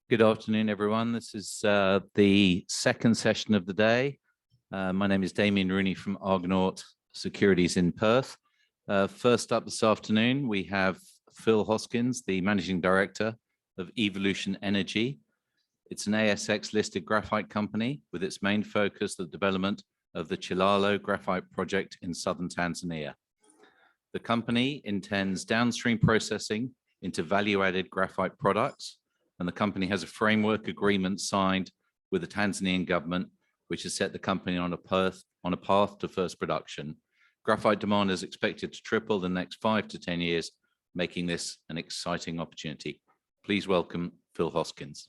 Good afternoon, everyone. This is the second session of the day. My name is Damien Rooney from Argonaut Securities in Perth. First up this afternoon, we have Phil Hoskins, the Managing Director of Evolution Energy. It's an ASX-listed graphite company with its main focus the development of the Chilalo Graphite Project in southern Tanzania. The company intends downstream processing into value-added graphite products, and the company has a framework agreement signed with the Tanzanian government, which has set the company on a path to first production. Graphite demand is expected to triple in the next 5 to 10 years, making this an exciting opportunity. Please welcome Phil Hoskins.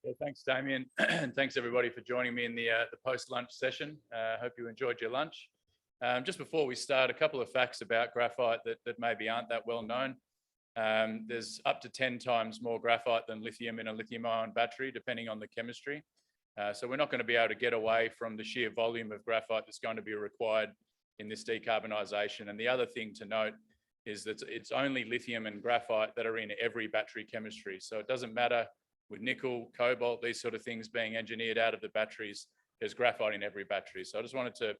Yeah, thanks, Damien, and thanks everybody for joining me in the post-lunch session. Hope you enjoyed your lunch. Just before we start, a couple of facts about graphite that maybe aren't that well known. There's up to 10 times more graphite than lithium in a lithium-ion battery, depending on the chemistry. So we're not going to be able to get away from the sheer volume of graphite that's going to be required in this decarbonisation. And the other thing to note is that it's only lithium and graphite that are in every battery chemistry. So it doesn't matter with nickel, cobalt, these sort of things being engineered out of the batteries, there's graphite in every battery. So I just wanted to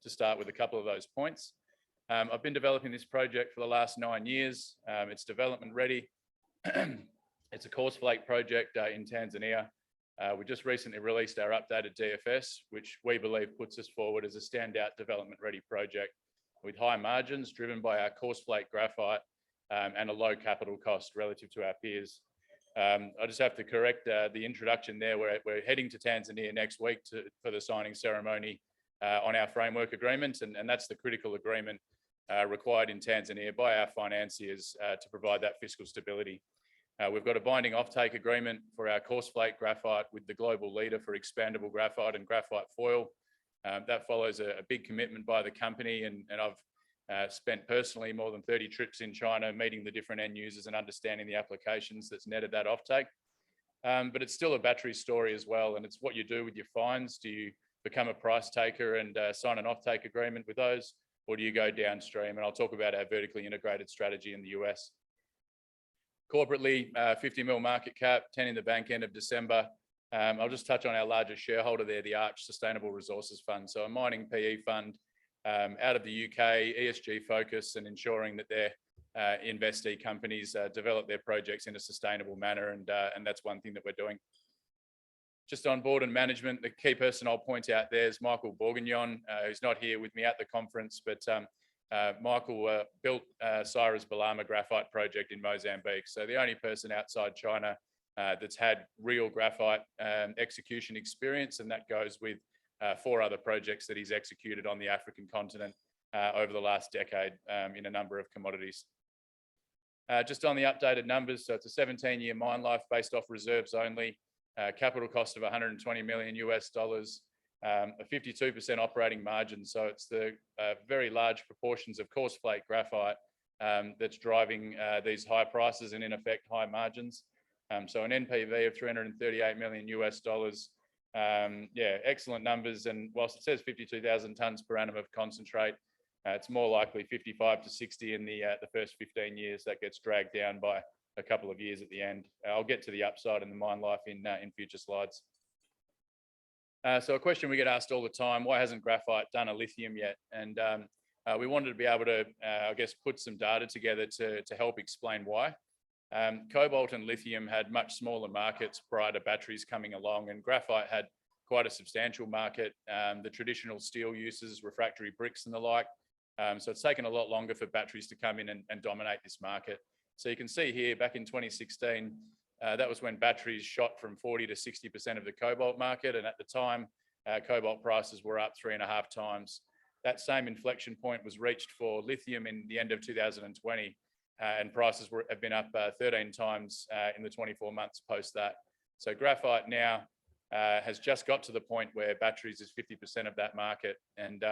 start with a couple of those points. I've been developing this project for the last 9 years. It's development ready. It's a coarse flake project in Tanzania. We just recently released our updated DFS, which we believe puts us forward as a standout development ready project with high margins driven by our coarse flake graphite and a low capital cost relative to our peers. I just have to correct the introduction there. We're heading to Tanzania next week for the signing ceremony on our framework agreement, and that's the critical agreement required in Tanzania by our financiers to provide that fiscal stability. We've got a binding offtake agreement for our coarse flake graphite with the global leader for expandable graphite and graphite foil. That follows a big commitment by the company, and I've spent personally more than 30 trips in China meeting the different end users and understanding the applications that's netted that offtake. But it's still a battery story as well, and it's what you do with your fines. Do you become a price taker and sign an offtake agreement with those, or do you go downstream? And I'll talk about our vertically integrated strategy in the US. Corporately, 50 mil market cap, 10 in the bank end of December. I'll just touch on our largest shareholder there, the Arch Sustainable Resources Fund. So a mining PE fund out of the UK, ESG focus and ensuring that their investee companies develop their projects in a sustainable manner. And that's one thing that we're doing. Just on board and management, the key person I'll point out there is Michael Bourguignon, who's not here with me at the conference, but Michael built Cyrus Balama Graphite Project in Mozambique. So the only person outside China that's had real graphite execution experience, and that goes with 4 other projects that he's executed on the African continent over the last decade in a number of commodities. Just on the updated numbers, so it's a 17-year mine life based off reserves only. Capital cost of $120 million US, a 52% operating margin. So it's the very large proportions of coarse flake graphite that's driving these high prices and in effect high margins. So an NPV of $338 million US. Yeah, excellent numbers. And whilst it says 52,000 tons per annum of concentrate, it's more likely 55 to 60 in the first 15 years. That gets dragged down by a couple of years at the end. I'll get to the upside in the mine life in future slides. So a question we get asked all the time, why hasn't graphite done a lithium yet? And we wanted to be able to, I guess, put some data together to help explain why. Cobalt and lithium had much smaller markets prior to batteries coming along, and graphite had quite a substantial market, the traditional steel uses, refractory bricks and the like. So it's taken a lot longer for batteries to come in and dominate this market. So you can see here back in 2016, that was when batteries shot from 40 to 60% of the cobalt market. And at the time, cobalt prices were up 3.5 times. That same inflection point was reached for lithium in the end of 2020. And prices have been up 13 times in the 24 months post that. So graphite now has just got to the point where batteries is 50% of that market. And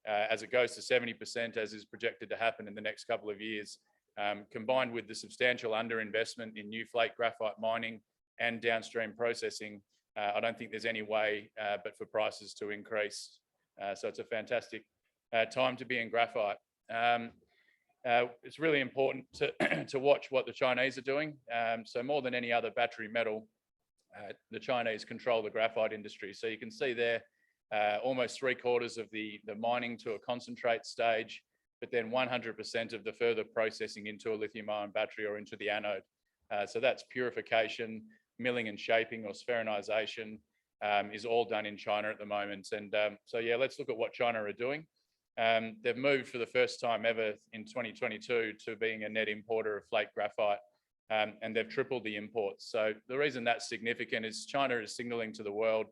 as it goes to 70%, as is projected to happen in the next couple of years, combined with the substantial underinvestment in new flake graphite mining and downstream processing, I don't think there's any way but for prices to increase. So it's a fantastic time to be in graphite. it's really important to, to watch what the Chinese are doing. So more than any other battery metal, the Chinese control the graphite industry. So you can see there, almost 3/4 of the mining to a concentrate stage, but then 100% of the further processing into a lithium-ion battery or into the anode. So that's purification, milling and shaping or spheronization is all done in China at the moment. And so yeah, let's look at what China are doing. They've moved for the first time ever in 2022 to being a net importer of flake graphite, and they've tripled the imports. So the reason that's significant is China is signaling to the world,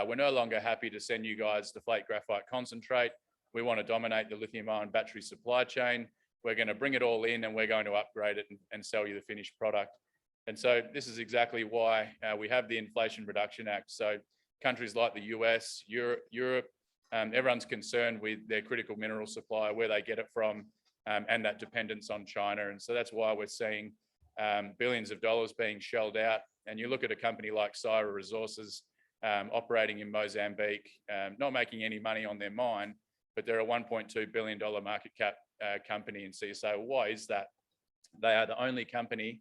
we're no longer happy to send you guys the flake graphite concentrate. We want to dominate the lithium-ion battery supply chain. We're going to bring it all in and we're going to upgrade it and sell you the finished product. And so this is exactly why we have the Inflation Reduction Act. So countries like the US, Europe, everyone's concerned with their critical mineral supply, where they get it from, and that dependence on China. And so that's why we're seeing billions of dollars being shelled out. And you look at a company like Syrah Resources operating in Mozambique, not making any money on their mine, but they're a $1.2 billion market cap company. And so you say, well, why is that? They are the only company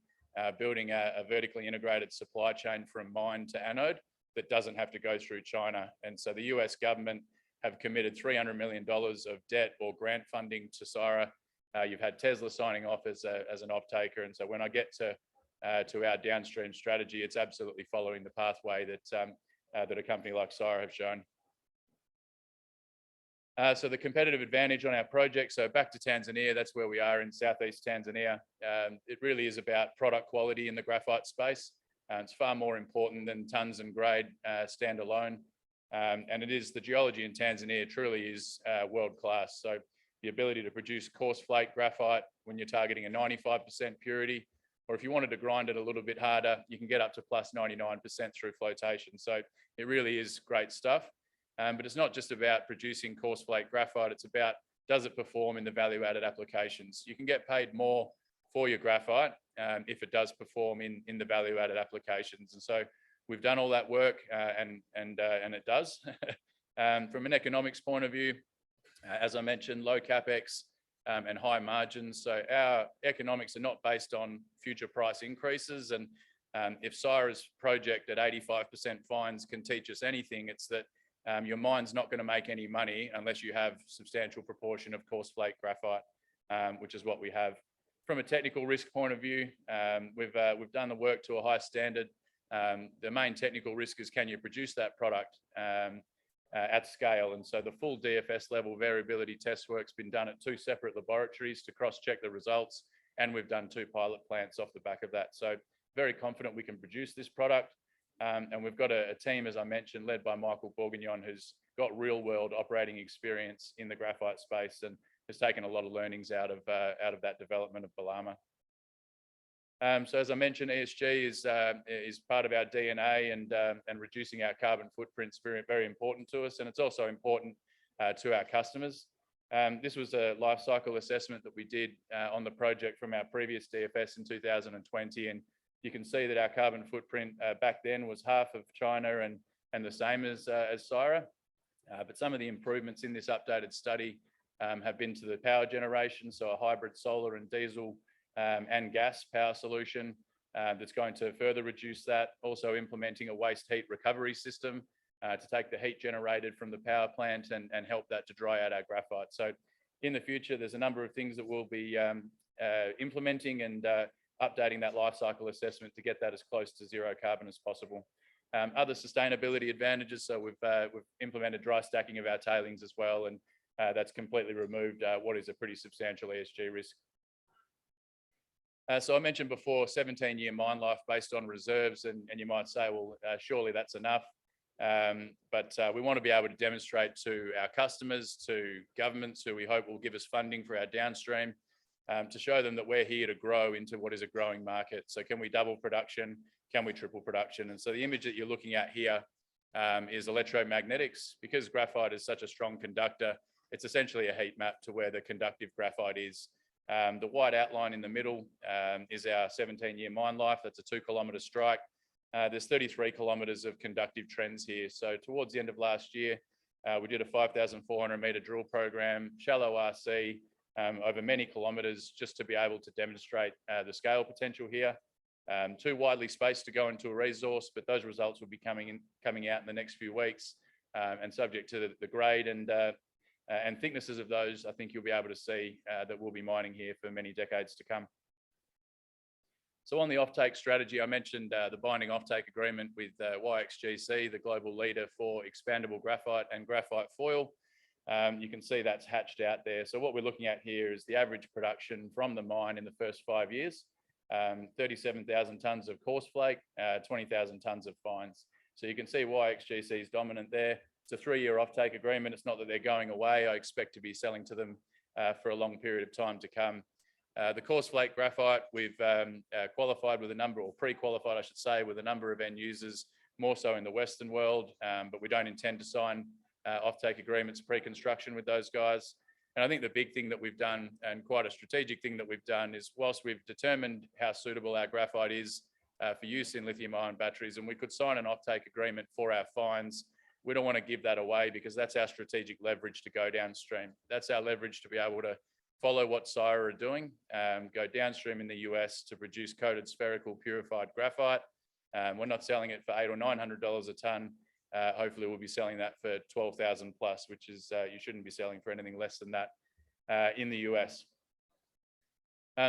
building a vertically integrated supply chain from mine to anode that doesn't have to go through China. And so the US government have committed $300 million of debt or grant funding to Syrah. You've had Tesla signing off as an off-taker. And so when I get to our downstream strategy, it's absolutely following the pathway that a company like Syrah have shown. So the competitive advantage on our project, so back to Tanzania, that's where we are in Southeast Tanzania. It really is about product quality in the graphite space. It's far more important than tons and grade standalone. And it is, the geology in Tanzania truly is world-class. So the ability to produce coarse flake graphite when you're targeting a 95% purity, or if you wanted to grind it a little bit harder, you can get up to plus 99% through flotation. So it really is great stuff. But it's not just about producing coarse flake graphite, it's about, does it perform in the value-added applications? You can get paid more for your graphite if it does perform in the value-added applications. And so we've done all that work and it does. From an economics point of view, as I mentioned, low capex and high margins. So our economics are not based on future price increases. And if Syrah's project at 85% fines can teach us anything, it's that your mine's not going to make any money unless you have substantial proportion of coarse flake graphite, which is what we have. From a technical risk point of view, we've done the work to a high standard. The main technical risk is, can you produce that product at scale? And so the full DFS level variability test work's been done at 2 separate laboratories to cross-check the results, and we've done 2 pilot plants off the back of that. So very confident we can produce this product. And we've got a team, as I mentioned, led by Michael Bourguignon, who's got real-world operating experience in the graphite space and has taken a lot of learnings out of that development of Balama. So as I mentioned, ESG is part of our DNA, and reducing our carbon footprint is very, very important to us, and it's also important to our customers. This was a life cycle assessment that we did on the project from our previous DFS in 2020, and you can see that our carbon footprint back then was half of China and the same as Syrah. But some of the improvements in this updated study have been to the power generation, so a hybrid solar and diesel and gas power solution that's going to further reduce that. Also implementing a waste heat recovery system to take the heat generated from the power plant and help that to dry out our graphite. So in the future, there's a number of things that we'll be implementing and updating that life cycle assessment to get that as close to zero carbon as possible. Other sustainability advantages, so we've implemented dry stacking of our tailings as well, and that's completely removed what is a pretty substantial ESG risk. So I mentioned before, 17-year mine life based on reserves, and you might say, well, surely that's enough. But we want to be able to demonstrate to our customers, to governments who we hope will give us funding for our downstream, to show them that we're here to grow into what is a growing market. So can we double production? Can we triple production? And so the image that you're looking at here is electromagnetics. Because graphite is such a strong conductor, it's essentially a heat map to where the conductive graphite is. The white outline in the middle is our 17-year mine life. That's a 2-kilometre strike. There's 33 kilometres of conductive trends here. So towards the end of last year, we did a 5,400 metre drill program, shallow RC, over many kilometres just to be able to demonstrate the scale potential here. Too widely spaced to go into a resource, but those results will be coming out in the next few weeks, and subject to the grade and thicknesses of those, I think you'll be able to see that we'll be mining here for many decades to come. So on the offtake strategy, I mentioned the binding offtake agreement with YXGC, the global leader for expandable graphite and graphite foil. You can see that's hatched out there. So what we're looking at here is the average production from the mine in the first 5 years, 37,000 tonnes of coarse flake, 20,000 tonnes of fines. So you can see YXGC is dominant there. It's a 3-year offtake agreement. It's not that they're going away. I expect to be selling to them for a long period of time to come. The coarse flake graphite, we've qualified with a number, or pre-qualified, I should say, with a number of end users, more so in the Western world, but we don't intend to sign offtake agreements pre-construction with those guys. And I think the big thing that we've done, and quite a strategic thing that we've done, is whilst we've determined how suitable our graphite is for use in lithium-ion batteries, and we could sign an offtake agreement for our fines, we don't want to give that away because that's our strategic leverage to go downstream. That's our leverage to be able to follow what Syrah are doing, go downstream in the US to produce coated spherical purified graphite. We're not selling it for $800 or $900 a tonne. Hopefully we'll be selling that for 12,000 plus, which is, you shouldn't be selling for anything less than that in the US.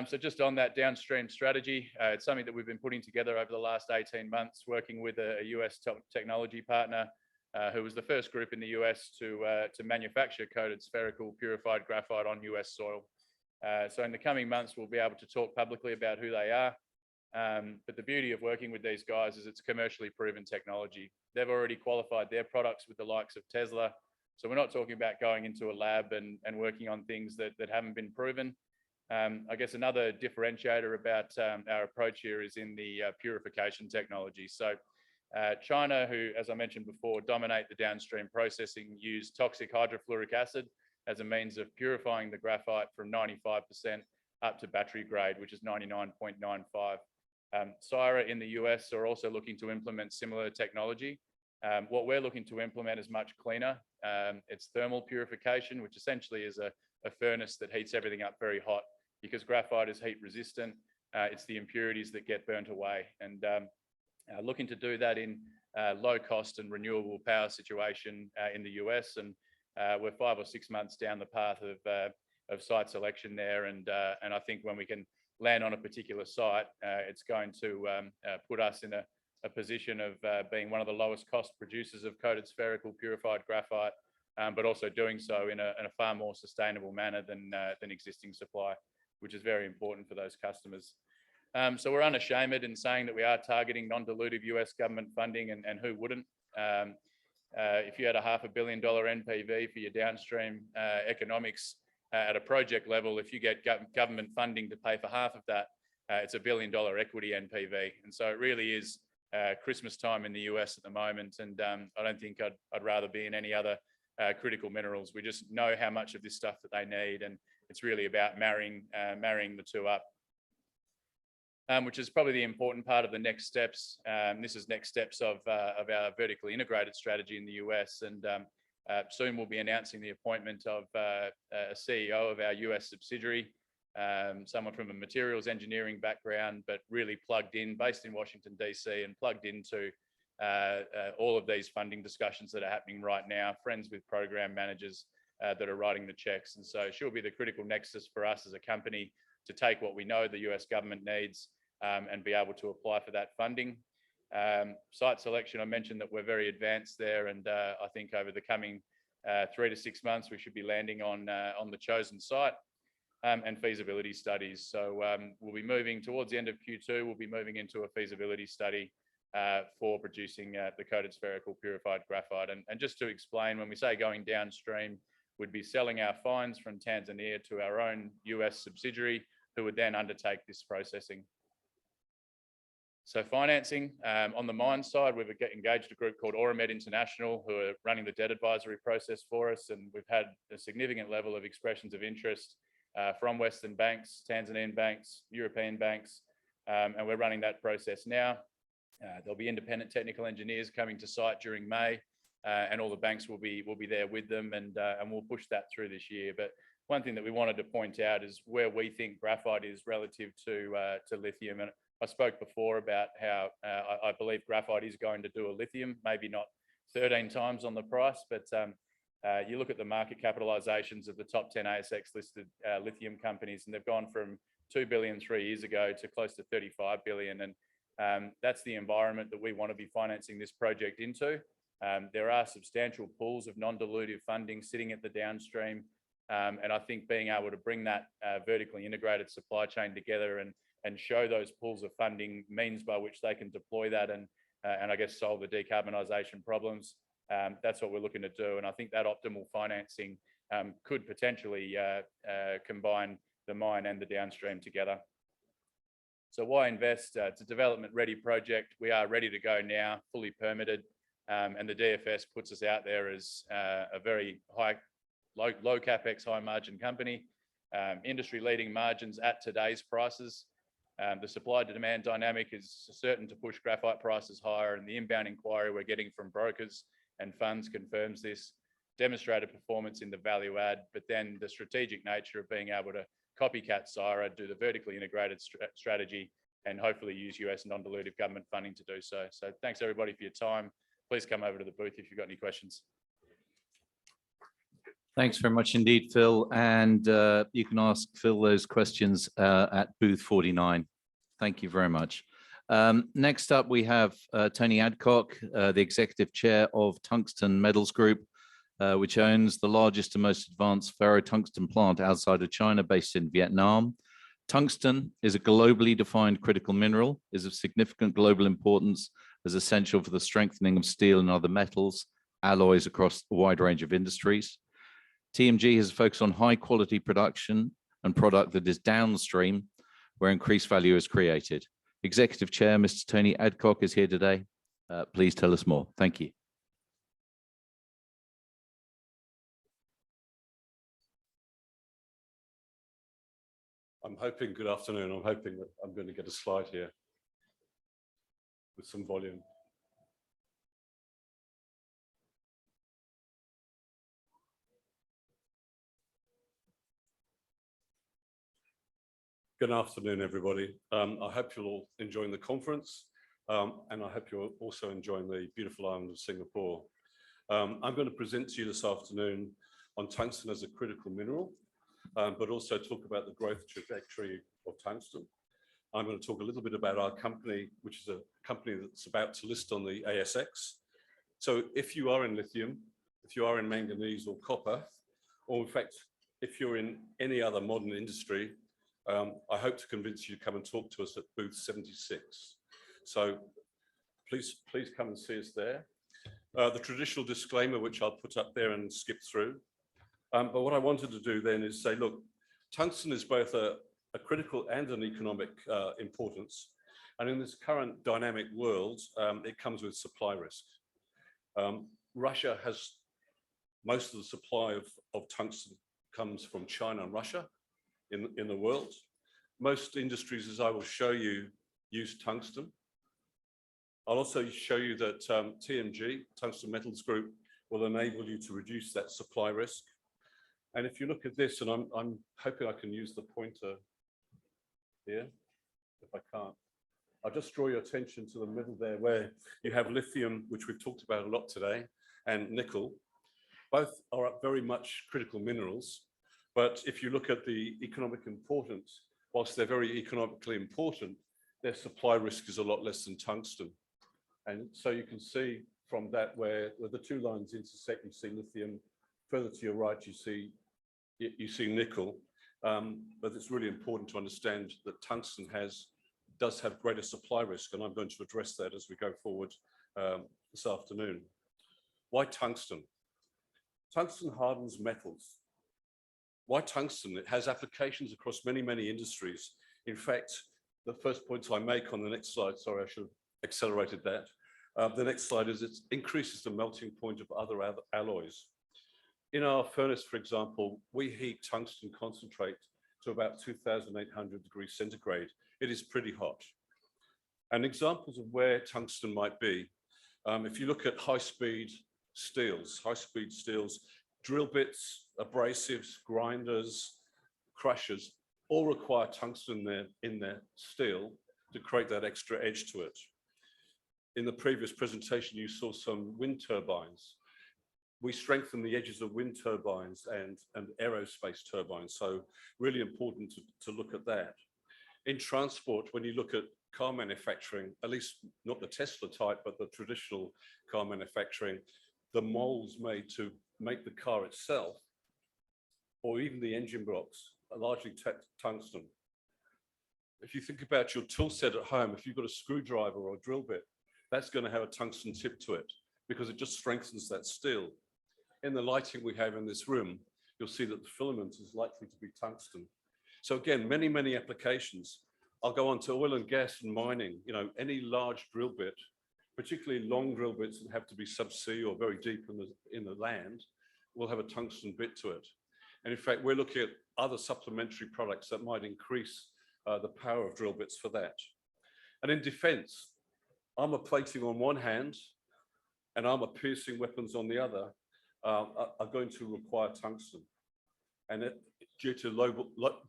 So just on that downstream strategy, it's something that we've been putting together over the last 18 months, working with a US technology partner who was the first group in the US to manufacture coated spherical purified graphite on US soil. So in the coming months, we'll be able to talk publicly about who they are. But the beauty of working with these guys is it's commercially proven technology. They've already qualified their products with the likes of Tesla. So we're not talking about going into a lab and working on things that haven't been proven. I guess another differentiator about our approach here is in the purification technology. So China, who, as I mentioned before, dominate the downstream processing, use toxic hydrofluoric acid as a means of purifying the graphite from 95% up to battery grade, which is 99.95. Syrah in the US are also looking to implement similar technology. What we're looking to implement is much cleaner. It's thermal purification, which essentially is a furnace that heats everything up very hot. Because graphite is heat resistant, it's the impurities that get burnt away. And looking to do that in low cost and renewable power situation in the US, and we're 5 or 6 months down the path of site selection there, and I think when we can land on a particular site, it's going to put us in a position of being one of the lowest cost producers of coated spherical purified graphite, but also doing so in a far more sustainable manner than existing supply, which is very important for those customers. So we're unashamed in saying that we are targeting non-dilutive US government funding, and who wouldn't? If you had a $500 million NPV for your downstream economics at a project level, if you get government funding to pay for half of that, it's $1 billion equity NPV. And so it really is Christmas time in the US at the moment, and I don't think I'd rather be in any other critical minerals. We just know how much of this stuff that they need, and it's really about marrying the two up. Which is probably the important part of the next steps. This is next steps of our vertically integrated strategy in the US, and soon we'll be announcing the appointment of a CEO of our US subsidiary, someone from a materials engineering background, but really plugged in, based in Washington, DC, and plugged into all of these funding discussions that are happening right now, friends with program managers that are writing the checks. And so she'll be the critical nexus for us as a company to take what we know the US government needs and be able to apply for that funding. Site selection, I mentioned that we're very advanced there, and I think over the coming 3 to 6 months, we should be landing on the chosen site and feasibility studies. So we'll be moving towards the end of Q2, we'll be moving into a feasibility study for producing the coated spherical purified graphite. And just to explain, when we say going downstream, we'd be selling our fines from Tanzania to our own US subsidiary, who would then undertake this processing. So financing, on the mine side, we've engaged a group called Auramet International, who are running the debt advisory process for us, and we've had a significant level of expressions of interest from Western banks, Tanzanian banks, European banks, and we're running that process now. There'll be independent technical engineers coming to site during May and all the banks will be there with them, and we'll push that through this year. But one thing that we wanted to point out is where we think graphite is relative to lithium. And I spoke before about how I believe graphite is going to do a lithium, maybe not 13 times on the price, but you look at the market capitalizations of the top 10 ASX listed lithium companies, and they've gone from 2 billion 3 years ago to close to 35 billion. And that's the environment that we want to be financing this project into. There are substantial pools of non-dilutive funding sitting at the downstream. And I think being able to bring that vertically integrated supply chain together and show those pools of funding means by which they can deploy that and I guess solve the decarbonisation problems. That's what we're looking to do. And I think that optimal financing could potentially combine the mine and the downstream together. So why invest? It's a development ready project. We are ready to go now, fully permitted. And the DFS puts us out there as a very low capex, high margin company, industry leading margins at today's prices. The supply to demand dynamic is certain to push graphite prices higher, and the inbound inquiry we're getting from brokers and funds confirms this. Demonstrated performance in the value add, but then the strategic nature of being able to copycat Syrah, do the vertically integrated strategy, and hopefully use US non-dilutive government funding to do so. So thanks everybody for your time. Please come over to the booth if you've got any questions. Thanks very much indeed, Phil. And you can ask Phil those questions at booth 49. Thank you very much. Next up, we have Tony Adcock, the Executive Chair of Tungsten Metals Group, which owns the largest and most advanced ferrotungsten plant outside of China, based in Vietnam. Tungsten is a globally defined critical mineral, is of significant global importance, as essential for the strengthening of steel and other metals, alloys across a wide range of industries. TMG has focused on high quality production and product that is downstream, where increased value is created. Executive Chair, Mr. Tony Adcock, is here today. Please tell us more. Thank you. Good afternoon. I'm hoping that I'm going to get a slide here with some volume. Good afternoon, everybody. I hope you're all enjoying the conference, and I hope you're also enjoying the beautiful island of Singapore. I'm going to present to you this afternoon on tungsten as a critical mineral, but also talk about the growth trajectory of tungsten. I'm going to talk a little bit about our company, which is a company that's about to list on the ASX. So if you are in lithium, if you are in manganese or copper, or in fact, if you're in any other modern industry, I hope to convince you to come and talk to us at booth 76. So please come and see us there. The traditional disclaimer, which I'll put up there and skip through. But what I wanted to do then is say, look, tungsten is both a critical and an economic importance. And in this current dynamic world, it comes with supply risk. Russia has most of the supply of tungsten comes from China and Russia in the world. Most industries, as I will show you, use tungsten. I'll also show you that TMG, Tungsten Metals Group, will enable you to reduce that supply risk. And if you look at this, and I'm hoping I can use the pointer here, if I can't. I'll just draw your attention to the middle there, where you have lithium, which we've talked about a lot today, and nickel. Both are very much critical minerals. But if you look at the economic importance, whilst they're very economically important, their supply risk is a lot less than tungsten. And so you can see from that where the two lines intersect, you see lithium. Further to your right, you see nickel. But it's really important to understand that tungsten does have greater supply risk, and I'm going to address that as we go forward this afternoon. Why tungsten? Tungsten hardens metals. Why tungsten? It has applications across many, many industries. In fact, the first point I make on the next slide, sorry, I should have accelerated that. The next slide is it increases the melting point of other alloys. In our furnace, for example, we heat tungsten concentrate to about 2,800 degrees centigrade. It is pretty hot. And examples of where tungsten might be, if you look at high-speed steels, high-speed steels, drill bits, abrasives, grinders, crushers, all require tungsten in their steel to create that extra edge to it. In the previous presentation, you saw some wind turbines. We strengthen the edges of wind turbines and aerospace turbines, so really important to look at that. In transport, when you look at car manufacturing, at least not the Tesla type, but the traditional car manufacturing, the molds made to make the car itself, or even the engine blocks, are largely tungsten. If you think about your tool set at home, if you've got a screwdriver or a drill bit, that's going to have a tungsten tip to it because it just strengthens that steel. In the lighting we have in this room, you'll see that the filament is likely to be tungsten. So again, many, many applications. I'll go on to oil and gas and mining. You know, any large drill bit, particularly long drill bits that have to be subsea or very deep in the land, will have a tungsten bit to it. And in fact, we're looking at other supplementary products that might increase the power of drill bits for that. And in defense, armor plating on one hand and armor piercing weapons on the other are going to require tungsten. And due to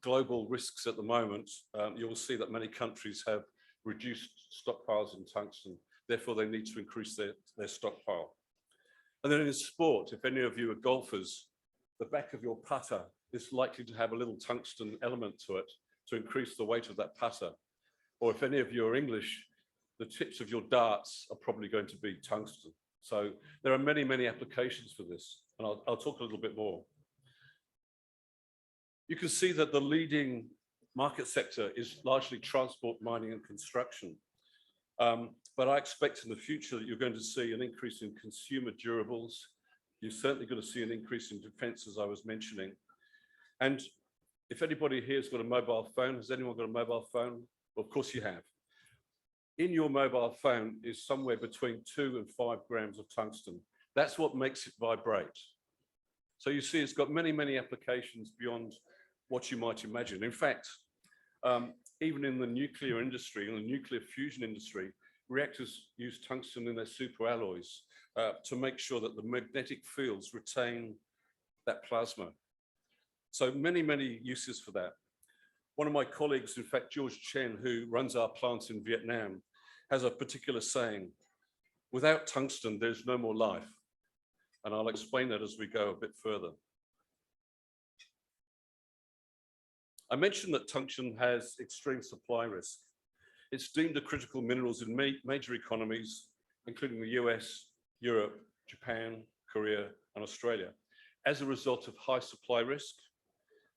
global risks at the moment, you will see that many countries have reduced stockpiles in tungsten. Therefore, they need to increase their stockpile. And then in sport, if any of you are golfers, the back of your putter is likely to have a little tungsten element to it to increase the weight of that putter. Or if any of you are English, the tips of your darts are probably going to be tungsten. So there are many, many applications for this, and I'll talk a little bit more. You can see that the leading market sector is largely transport, mining, and construction. But I expect in the future that you're going to see an increase in consumer durables. You're certainly going to see an increase in defense, as I was mentioning. And if anybody here has got a mobile phone, has anyone got a mobile phone? Well, of course you have. In your mobile phone is somewhere between 2 and 5 grams of tungsten. That's what makes it vibrate. So you see, it's got many, many applications beyond what you might imagine. In fact, even in the nuclear industry, in the nuclear fusion industry, reactors use tungsten in their superalloys to make sure that the magnetic fields retain that plasma. So many, many uses for that. One of my colleagues, in fact, George Chen, who runs our plant in Vietnam, has a particular saying, without tungsten, there's no more life. And I'll explain that as we go a bit further. I mentioned that tungsten has extreme supply risk. It's deemed a critical minerals in major economies, including the US, Europe, Japan, Korea, and Australia, as a result of high supply risk,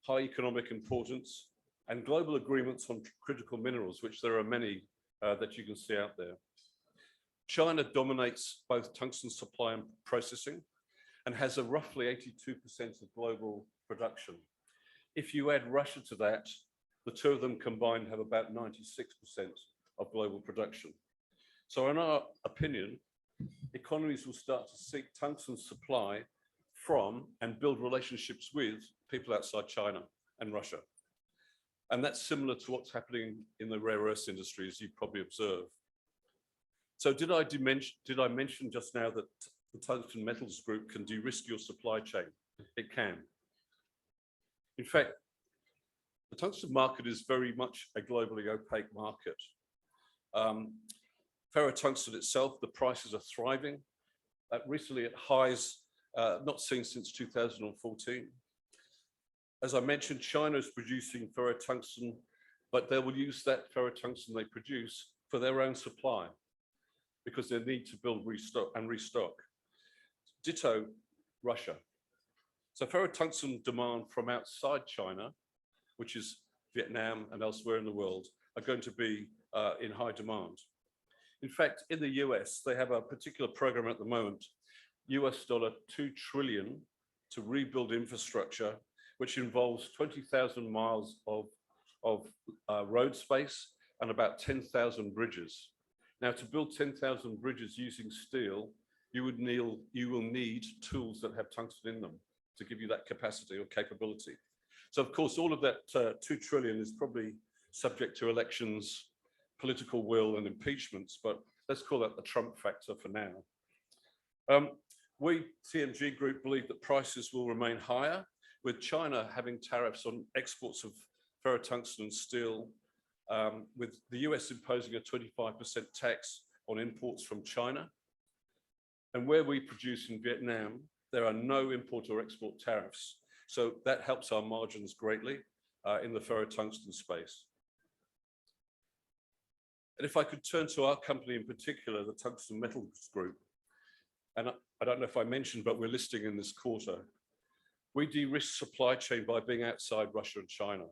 high economic importance, and global agreements on critical minerals, which there are many that you can see out there. China dominates both tungsten supply and processing and has a roughly 82% of global production. If you add Russia to that, the two of them combined have about 96% of global production. So in our opinion, economies will start to seek tungsten supply from and build relationships with people outside China and Russia. And that's similar to what's happening in the rare earths industry, as you probably observe. So did I mention just now that the Tungsten Metals Group can de-risk your supply chain? It can. In fact, the tungsten market is very much a globally opaque market. Ferrotungsten itself, the prices are thriving, recently at highs not seen since 2014. As I mentioned, China is producing ferrotungsten, but they will use that ferrotungsten they produce for their own supply because they need to build restock. Ditto Russia. So ferrotungsten demand from outside China, which is Vietnam and elsewhere in the world, are going to be in high demand. In fact, in the US, they have a particular program at the moment, $2 trillion to rebuild infrastructure, which involves 20,000 miles of road space and about 10,000 bridges. Now, to build 10,000 bridges using steel, you will need tools that have tungsten in them to give you that capacity or capability. So, of course, all of that 2 trillion is probably subject to elections, political will, and impeachments, but let's call that the Trump factor for now. We, TMG Group, believe that prices will remain higher, with China having tariffs on exports of ferrotungsten and steel, with the US imposing a 25% tax on imports from China. And where we produce in Vietnam, there are no import or export tariffs. So that helps our margins greatly in the ferrotungsten space. And if I could turn to our company in particular, the Tungsten Metals Group, and I don't know if I mentioned, but we're listing in this quarter. We de-risk supply chain by being outside Russia and China.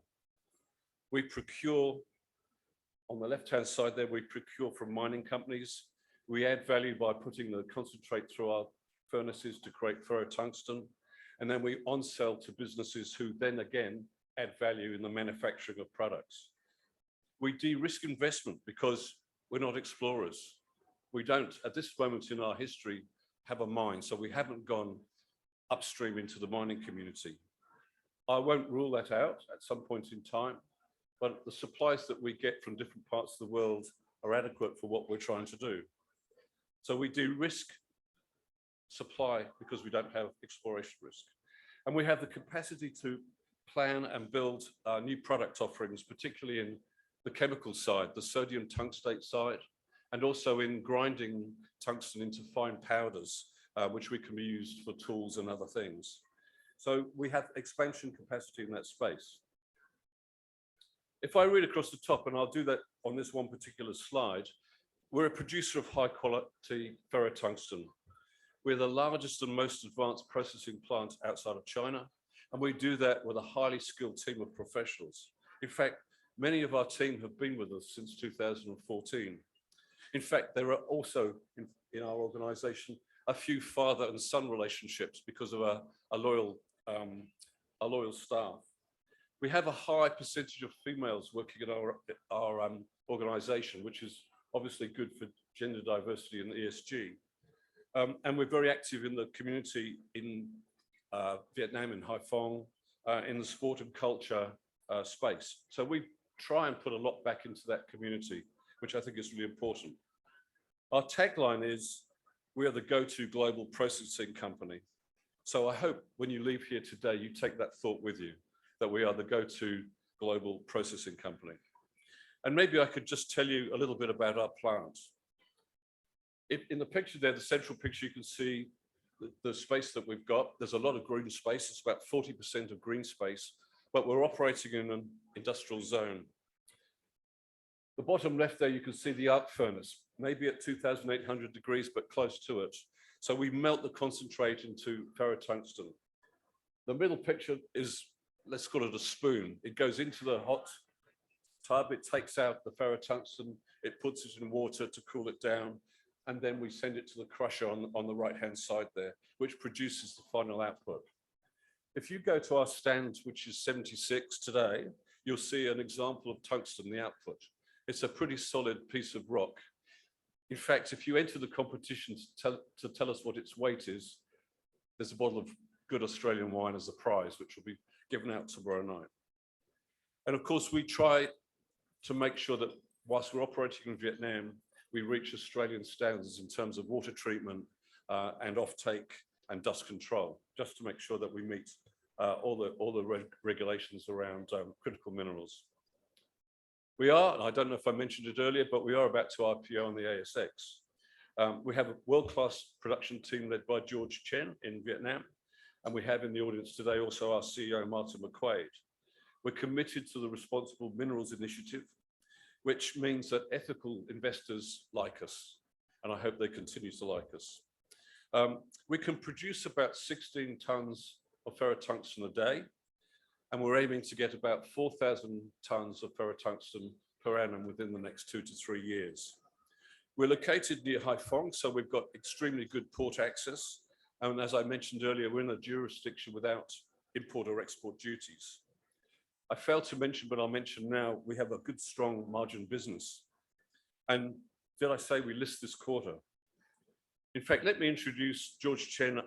We procure, on the left-hand side there, we procure from mining companies. We add value by putting the concentrate through our furnaces to create ferrotungsten. And then we on-sell to businesses who then again add value in the manufacturing of products. We de-risk investment because we're not explorers. We don't, at this moment in our history, have a mine, so we haven't gone upstream into the mining community. I won't rule that out at some point in time, but the supplies that we get from different parts of the world are adequate for what we're trying to do. So we de-risk supply because we don't have exploration risk. And we have the capacity to plan and build new product offerings, particularly in the chemical side, the sodium tungstate side, and also in grinding tungsten into fine powders, which we can be used for tools and other things. So we have expansion capacity in that space. If I read across the top, and I'll do that on this one particular slide, we're a producer of high quality ferrotungsten. We're the largest and most advanced processing plant outside of China, and we do that with a highly skilled team of professionals. In fact, many of our team have been with us since 2014. In fact, there are also in our organization a few father and son relationships because of our loyal staff. We have a high percentage of females working in our organization, which is obviously good for gender diversity and ESG. And we're very active in the community in Vietnam, in Haiphong, in the sport and culture space. So we try and put a lot back into that community, which I think is really important. Our tagline is, we are the go-to global processing company. So I hope when you leave here today, you take that thought with you, that we are the go-to global processing company. And maybe I could just tell you a little bit about our plant. In the picture there, the central picture, you can see the space that we've got. There's a lot of green space. It's about 40% of green space, but we're operating in an industrial zone. The bottom left there, you can see the arc furnace, maybe at 2,800 degrees, but close to it. So we melt the concentrate into ferrotungsten. The middle picture is, let's call it a spoon. It goes into the hot tub, it takes out the ferrotungsten, it puts it in water to cool it down, and then we send it to the crusher on the right-hand side there, which produces the final output. If you go to our stand, which is 76 today, you'll see an example of tungsten, the output. It's a pretty solid piece of rock. In fact, if you enter the competition to tell us what its weight is, there's a bottle of good Australian wine as a prize, which will be given out tomorrow night. And of course, we try to make sure that whilst we're operating in Vietnam, we reach Australian standards in terms of water treatment and offtake and dust control, just to make sure that we meet all the regulations around critical minerals. We are, and I don't know if I mentioned it earlier, but we are about to IPO on the ASX. We have a world-class production team led by George Chen in Vietnam, and we have in the audience today also our CEO, Martin McQuaid. We're committed to the Responsible Minerals Initiative, which means that ethical investors like us, and I hope they continue to like us. We can produce about 16 tons of ferrotungsten a day, and we're aiming to get about 4,000 tons of ferrotungsten per annum within the next 2 to 3 years. We're located near Haiphong, so we've got extremely good port access. And as I mentioned earlier, we're in a jurisdiction without import or export duties. I failed to mention, but I'll mention now, we have a good, strong margin business. And did I say we list this quarter? In fact, let me introduce George Chen,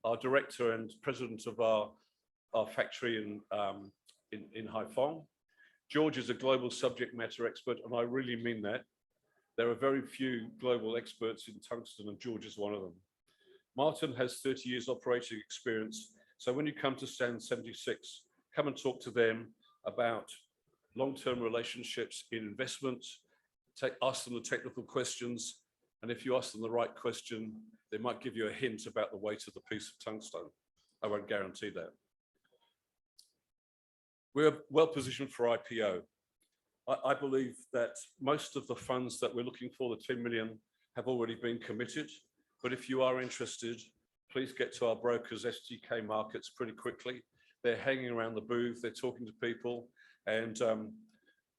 our director and president of our factory in Haiphong. George is a global subject matter expert, and I really mean that. There are very few global experts in tungsten, and George is one of them. Martin has 30 years operating experience. So when you come to stand 76, come and talk to them about long-term relationships in investments, ask them the technical questions. And if you ask them the right question, they might give you a hint about the weight of the piece of tungsten. I won't guarantee that. We're well positioned for IPO. I believe that most of the funds that we're looking for, the 10 million, have already been committed. But if you are interested, please get to our brokers, SGK Markets, pretty quickly. They're hanging around the booth, they're talking to people, and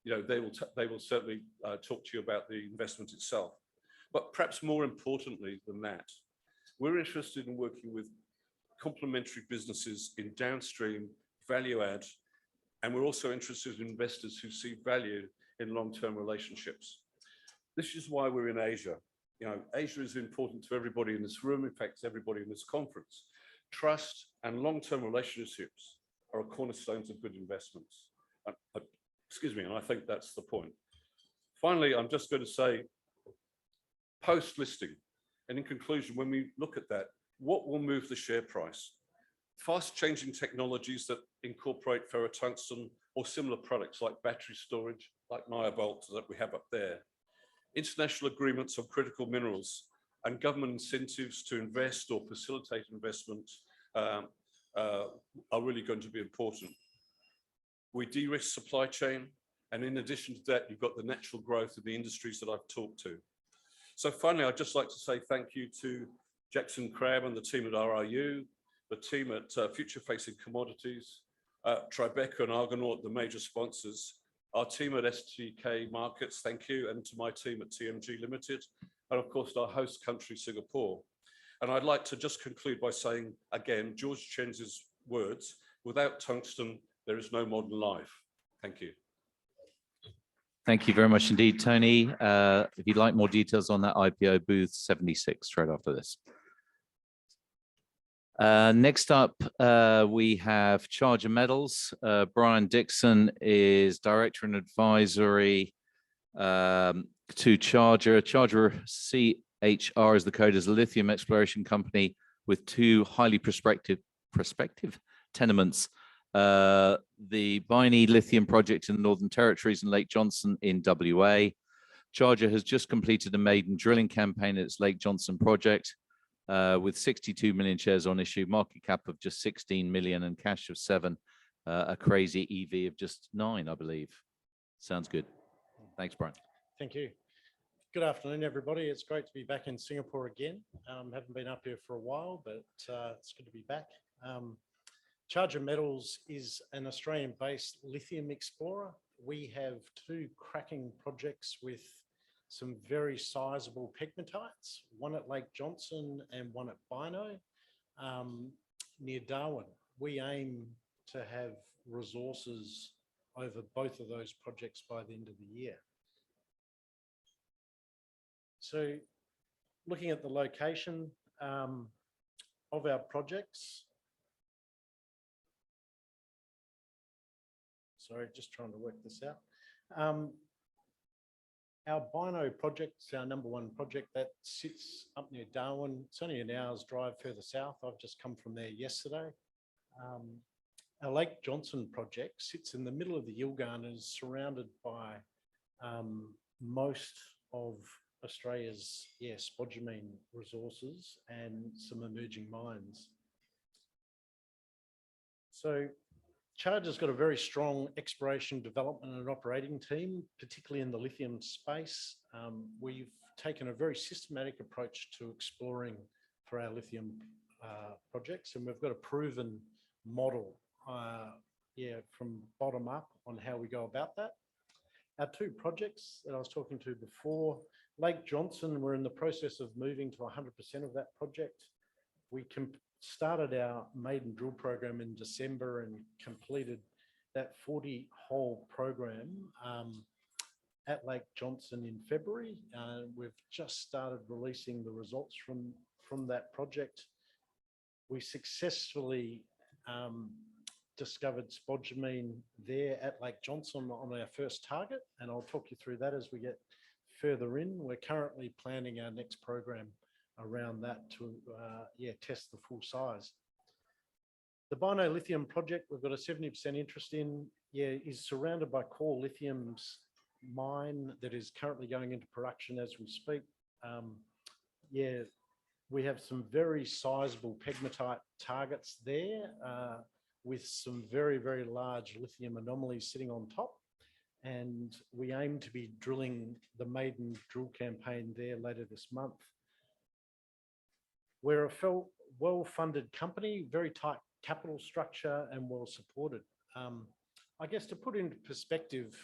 you know, they will certainly talk to you about the investment itself. But perhaps more importantly than that, we're interested in working with complementary businesses in downstream value add, and we're also interested in investors who see value in long-term relationships. This is why we're in Asia. You know, Asia is important to everybody in this room, in fact, everybody in this conference. Trust and long-term relationships are a cornerstone of good investments. Excuse me, and I think that's the point. Finally, I'm just going to say, post-listing, and in conclusion, when we look at that, what will move the share price? Fast-changing technologies that incorporate ferrotungsten or similar products like battery storage, like Niobolt that we have up there. International agreements on critical minerals and government incentives to invest or facilitate investment are really going to be important. We de-risk supply chain, and in addition to that, you've got the natural growth of the industries that I've talked to. So finally, I'd just like to say thank you to Jackson Crabb and the team at RIU, the team at Future Facing Commodities, Tribeca and Argonaut, the major sponsors, our team at SGK Markets, thank you, and to my team at TMG Limited, and of course our host country, Singapore. And I'd like to just conclude by saying, again, George Chen's words, without tungsten, there is no modern life. Thank you. Thank you very much indeed, Tony. If you'd like more details on that, IPO booth 76 straight after this. Next up, we have Charger Metals. Brian Dixon is Director and Advisory to Charger. Charger CHR is the code as a lithium exploration company with two highly prospective tenements. The Biney Lithium Project in the Northern Territories and Lake Johnson in WA. Charger has just completed a maiden drilling campaign at its Lake Johnson project with 62 million shares on issue, market cap of just 16 million and cash of 7, a crazy EV of just 9, I believe. Sounds good. Thanks, Brian. Thank you. Good afternoon, everybody. It's great to be back in Singapore again. Haven't been up here for a while, but it's good to be back. Charger Metals is an Australian-based lithium explorer. We have 2 cracking projects with some very sizable pegmatites, one at Lake Johnson and one at Biney, near Darwin. We aim to have resources over both of those projects by the end of the year. So looking at the location of our projects, sorry, just trying to work this out. Our Biney project is our #1 project that sits up near Darwin. It's only an hour's drive further south. I've just come from there yesterday. Our Lake Johnson project sits in the middle of the Yilgarn and is surrounded by most of Australia's spodumene resources and some emerging mines. So Charger's got a very strong exploration, development and operating team, particularly in the lithium space. We've taken a very systematic approach to exploring for our lithium projects, and we've got a proven model from bottom up on how we go about that. Our 2 projects that I was talking to before, Lake Johnson, we're in the process of moving to 100% of that project. We started our maiden drill program in December and completed that 40-hole program at Lake Johnson in February. We've just started releasing the results from that project. We successfully discovered spodumene there at Lake Johnson on our first target, and I'll talk you through that as we get further in. We're currently planning our next program around that to test the full size. The Bino Lithium project we've got a 70% interest in, is surrounded by core lithium's mine that is currently going into production as we speak. We have some very sizable pegmatite targets there with some very, very large lithium anomalies sitting on top. And we aim to be drilling the maiden drill campaign there later this month. We're a well-funded company, very tight capital structure and well supported. I guess to put into perspective,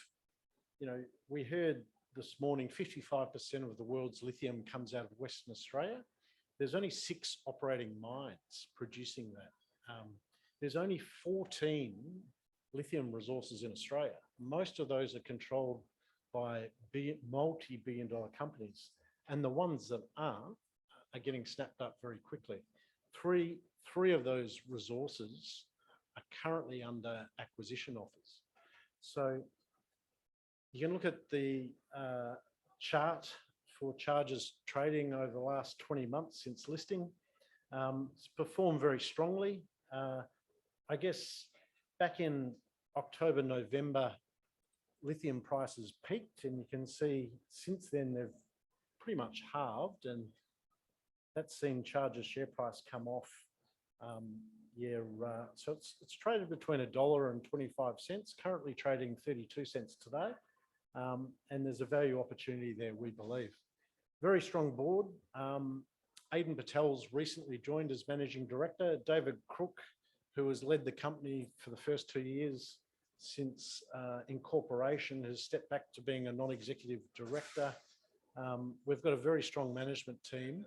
we heard this morning 55% of the world's lithium comes out of Western Australia. There's only 6 operating mines producing that. There's only 14 lithium resources in Australia. Most of those are controlled by multi-billion-dollar companies, and the ones that are getting snapped up very quickly. Three of those resources are currently under acquisition offers. So you can look at the chart for Charger's trading over the last 20 months since listing. It's performed very strongly. I guess back in October, November, lithium prices peaked, and you can see since then they've pretty much halved, and that's seen Charger's share price come off. So it's traded between $1 and 25 cents, currently trading 32 cents today. And there's a value opportunity there, we believe. Very strong board. Aidan Patel's recently joined as managing director. David Crook, who has led the company for the first 2 years since incorporation, has stepped back to being a non-executive director. We've got a very strong management team.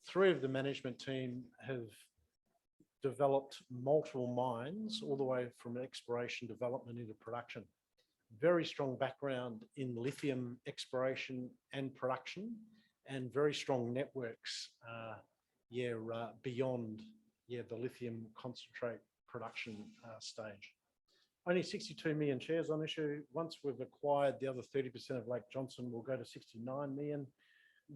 3 of the management team have developed multiple mines all the way from exploration development into production. Very strong background in lithium exploration and production, and very strong networks beyond the lithium concentrate production stage. Only 62 million shares on issue. Once we've acquired the other 30% of Lake Johnson, we'll go to 69 million.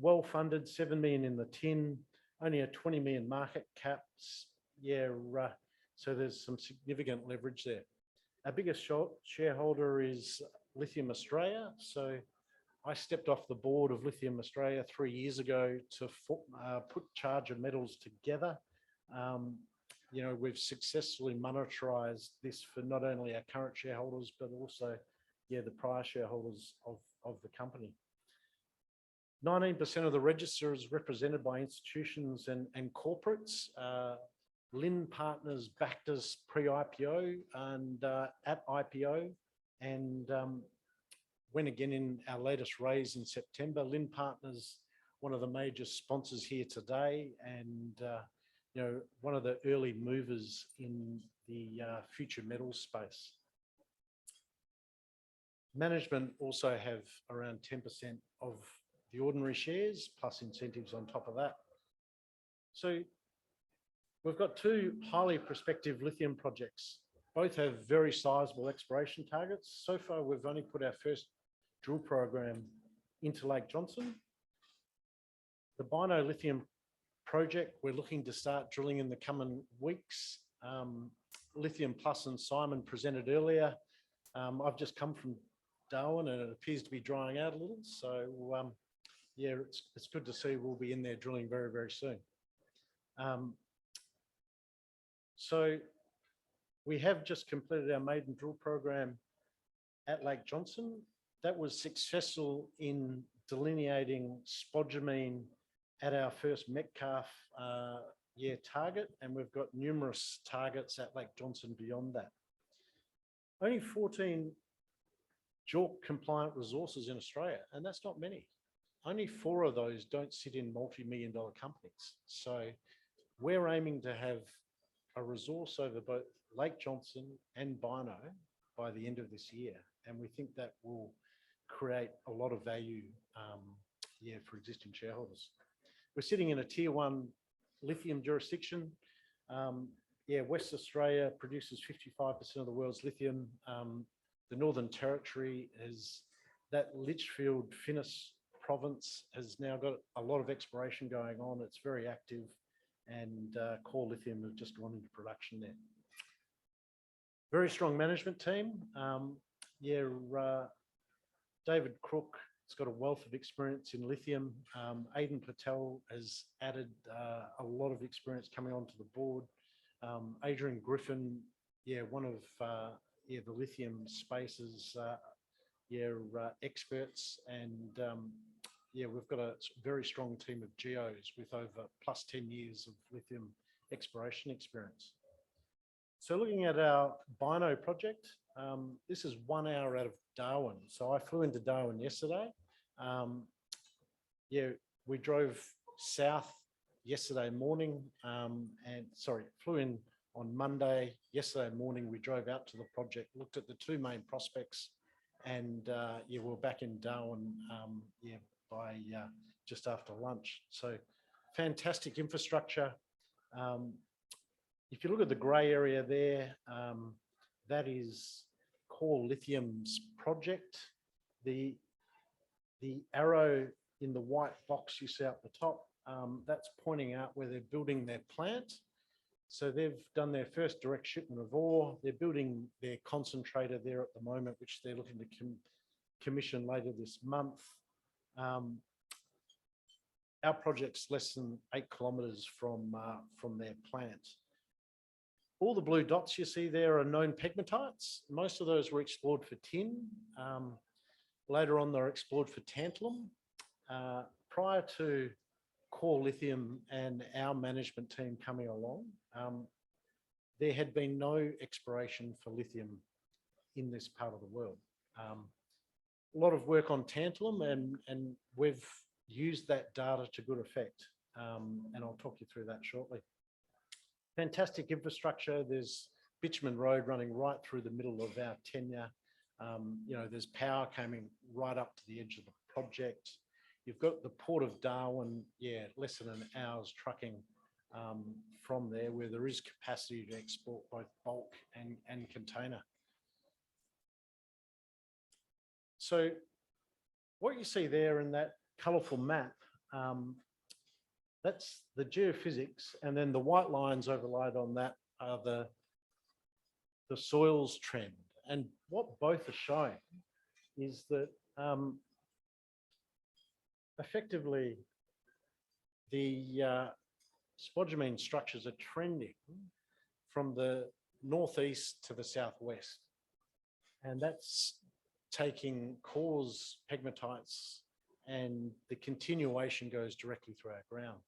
Well funded, 7 million in the tin, only a 20 million market caps. So there's some significant leverage there. Our biggest shareholder is Lithium Australia. So I stepped off the board of Lithium Australia 3 years ago to put Charger Metals together. We've successfully monetized this for not only our current shareholders, but also the prior shareholders of the company. 19% of the register is represented by institutions and corporates. Lynn Partners backed us pre-IPO and at IPO, and when again in our latest raise in September. Lynn Partners, one of the major sponsors here today, and one of the early movers in the future metals space. Management also have around 10% of the ordinary shares, plus incentives on top of that. So we've got 2 highly prospective lithium projects. Both have very sizable exploration targets. So far, we've only put our first drill program into Lake Johnson. The Bino Lithium project, we're looking to start drilling in the coming weeks. Lithium Plus and Simon presented earlier. I've just come from Darwin and it appears to be drying out a little. So it's good to see we'll be in there drilling very, very soon. So we have just completed our maiden drill program at Lake Johnson. That was successful in delineating spodumene at our first Metcalfe target, and we've got numerous targets at Lake Johnson beyond that. Only 14 JORC compliant resources in Australia, and that's not many. Only 4 of those don't sit in multi-million-dollar companies. So we're aiming to have a resource over both Lake Johnson and Bino by the end of this year, and we think that will create a lot of value for existing shareholders. We're sitting in a tier 1 lithium jurisdiction. West Australia produces 55% of the world's lithium. The Northern Territory is that Litchfield Finniss province has now got a lot of exploration going on. It's very active, and Core Lithium have just gone into production there. Very strong management team. David Crook has got a wealth of experience in lithium. Aidan Patel has added a lot of experience coming onto the board. Adrian Griffin, one of the lithium space's experts, and we've got a very strong team of geos with over plus 10 years of lithium exploration experience. So looking at our Bino project, this is 1 hour out of Darwin. So I flew into Darwin yesterday. We drove south yesterday morning, flew in on Monday. Yesterday morning, we drove out to the project, looked at the two main prospects, and we're back in Darwin by just after lunch. So fantastic infrastructure. If you look at the grey area there, that is Core Lithium's project. The arrow in the white box you see up the top, that's pointing out where they're building their plant. So they've done their first direct shipment of ore. They're building their concentrator there at the moment, which they're looking to commission later this month. Our project's less than 8 kilometres from their plant. All the blue dots you see there are known pegmatites. Most of those were explored for tin. Later on, they're explored for tantalum. Prior to Core Lithium and our management team coming along, there had been no exploration for lithium in this part of the world. A lot of work on tantalum, and we've used that data to good effect. And I'll talk you through that shortly. Fantastic infrastructure. There's bitumen road running right through the middle of our tenure. There's power coming right up to the edge of the project. You've got the Port of Darwin, less than an hour's trucking from there, where there is capacity to export both bulk and container. So what you see there in that colourful map, that's the geophysics, and then the white lines overlaid on that are the soils trend. And what both are showing is that effectively the spodumene structures are trending from the northeast to the southwest, and that's taking Core's pegmatites, and the continuation goes directly through our ground.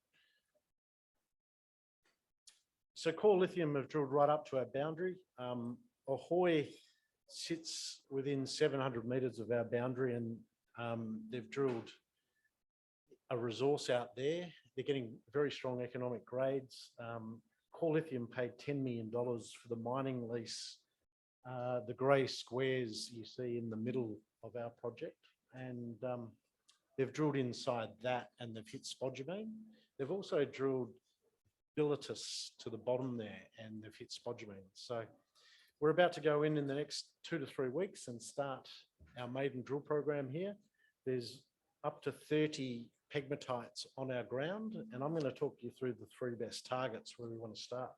So Core Lithium have drilled right up to our boundary. Ahoy sits within 700 metres of our boundary, and they've drilled a resource out there. They're getting very strong economic grades. Core Lithium paid $10 million for the mining lease, the grey squares you see in the middle of our project, and they've drilled inside that, and they've hit spodumene. They've also drilled bilitus to the bottom there, and they've hit spodumene. So we're about to go in the next 2 to 3 weeks and start our maiden drill program here. There's up to 30 pegmatites on our ground, and I'm going to talk you through the 3 best targets where we want to start.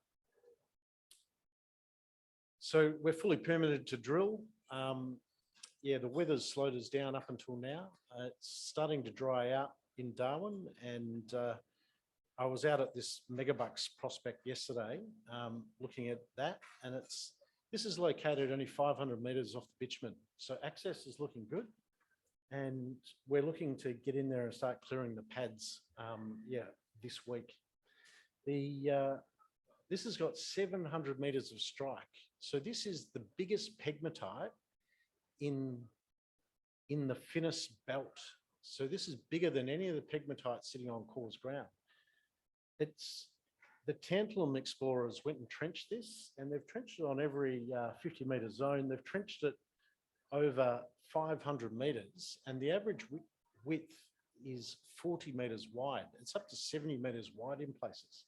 So we're fully permitted to drill. The weather's slowed us down up until now. It's starting to dry out in Darwin, and I was out at this Megabucks prospect yesterday looking at that, and this is located only 500 metres off the bitumen. So access is looking good, and we're looking to get in there and start clearing the pads this week. This has got 700 metres of strike. So this is the biggest pegmatite in the Finniss belt. So this is bigger than any of the pegmatites sitting on Core's ground. The tantalum explorers went and trenched this, and they've trenched it on every 50 metre zone. They've trenched it over 500 metres, and the average width is 40 metres wide. It's up to 70 metres wide in places.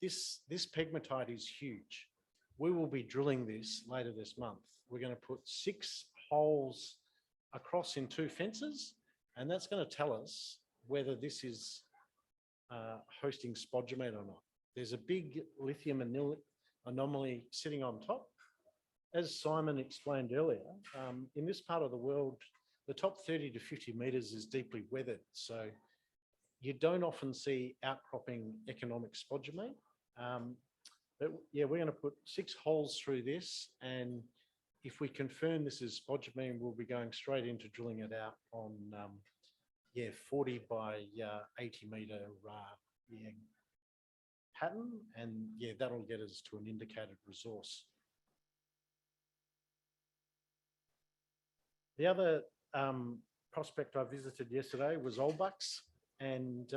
This pegmatite is huge. We will be drilling this later this month. We're going to put 6 holes across in 2 fences, And that's going to tell us whether this is hosting spodumene or not. There's a big lithium anomaly sitting on top. As Simon explained earlier, in this part of the world, the top 30 to 50 meters is deeply weathered. So you don't often see outcropping economic spodumene. But yeah, we're going to put 6 holes through this. And if we confirm this is spodumene, we'll be going straight into drilling it out on 40 by 80 meter pattern. And yeah, that'll get us to an indicated resource. The other prospect I visited yesterday was Olbucks, and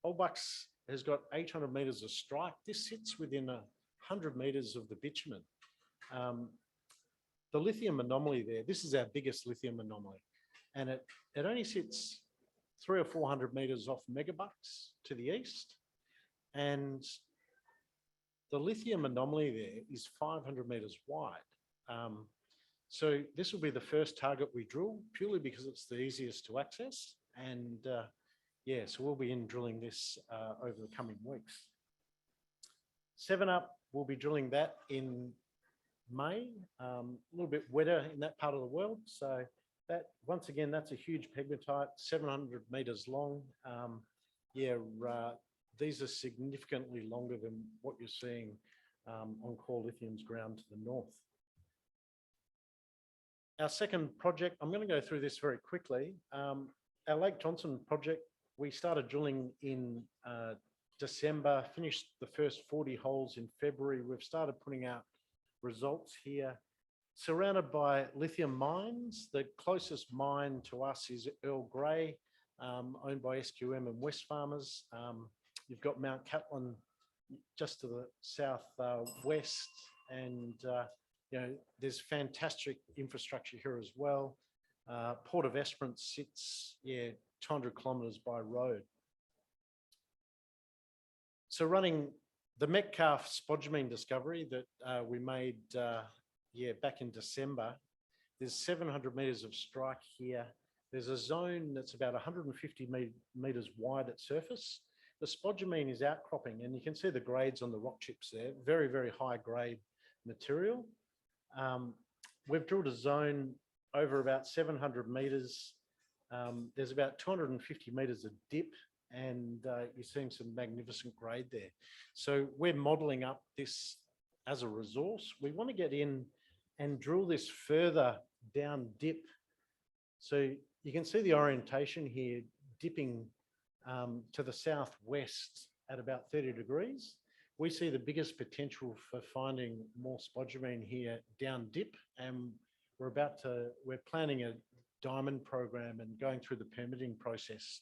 Olbucks has got 800 meters of strike. This sits within 100 meters of the bitumen. The lithium anomaly there, this is our biggest lithium anomaly, and it only sits 300 or 400 meters off Megabucks to the east, and the lithium anomaly there is 500 meters wide. So this will be the first target we drill, purely because it's the easiest to access. And yeah, so we'll be in drilling this over the coming weeks. 7 Up, we'll be drilling that in May, a little bit wetter in that part of the world. So that, once again, that's a huge pegmatite, 700 meters long. These are significantly longer than what you're seeing on Core Lithium's ground to the north. Our second project, I'm going to go through this very quickly. Our Lake Johnson project, we started drilling in December, finished the first 40 holes in February. We've started putting out results here. Surrounded by lithium mines, the closest mine to us is Earl Grey, owned by SQM and Wesfarmers. You've got Mount Catlin just to the southwest, and you know, there's fantastic infrastructure here as well. Port of Esperance sits 200 kilometres by road. So running the Metcalfe spodumene discovery that we made back in December, there's 700 metres of strike here. There's a zone that's about 150 metres wide at surface. The spodumene is outcropping, and you can see the grades on the rock chips there, very, very high grade material. We've drilled a zone over about 700 metres. There's about 250 metres of dip, and you're seeing some magnificent grade there. So we're modelling up this as a resource. We want to get in and drill this further down dip. So you can see the orientation here, dipping to the southwest at about 30 degrees. We see the biggest potential for finding more spodumene here down dip, and we're planning a diamond program and going through the permitting process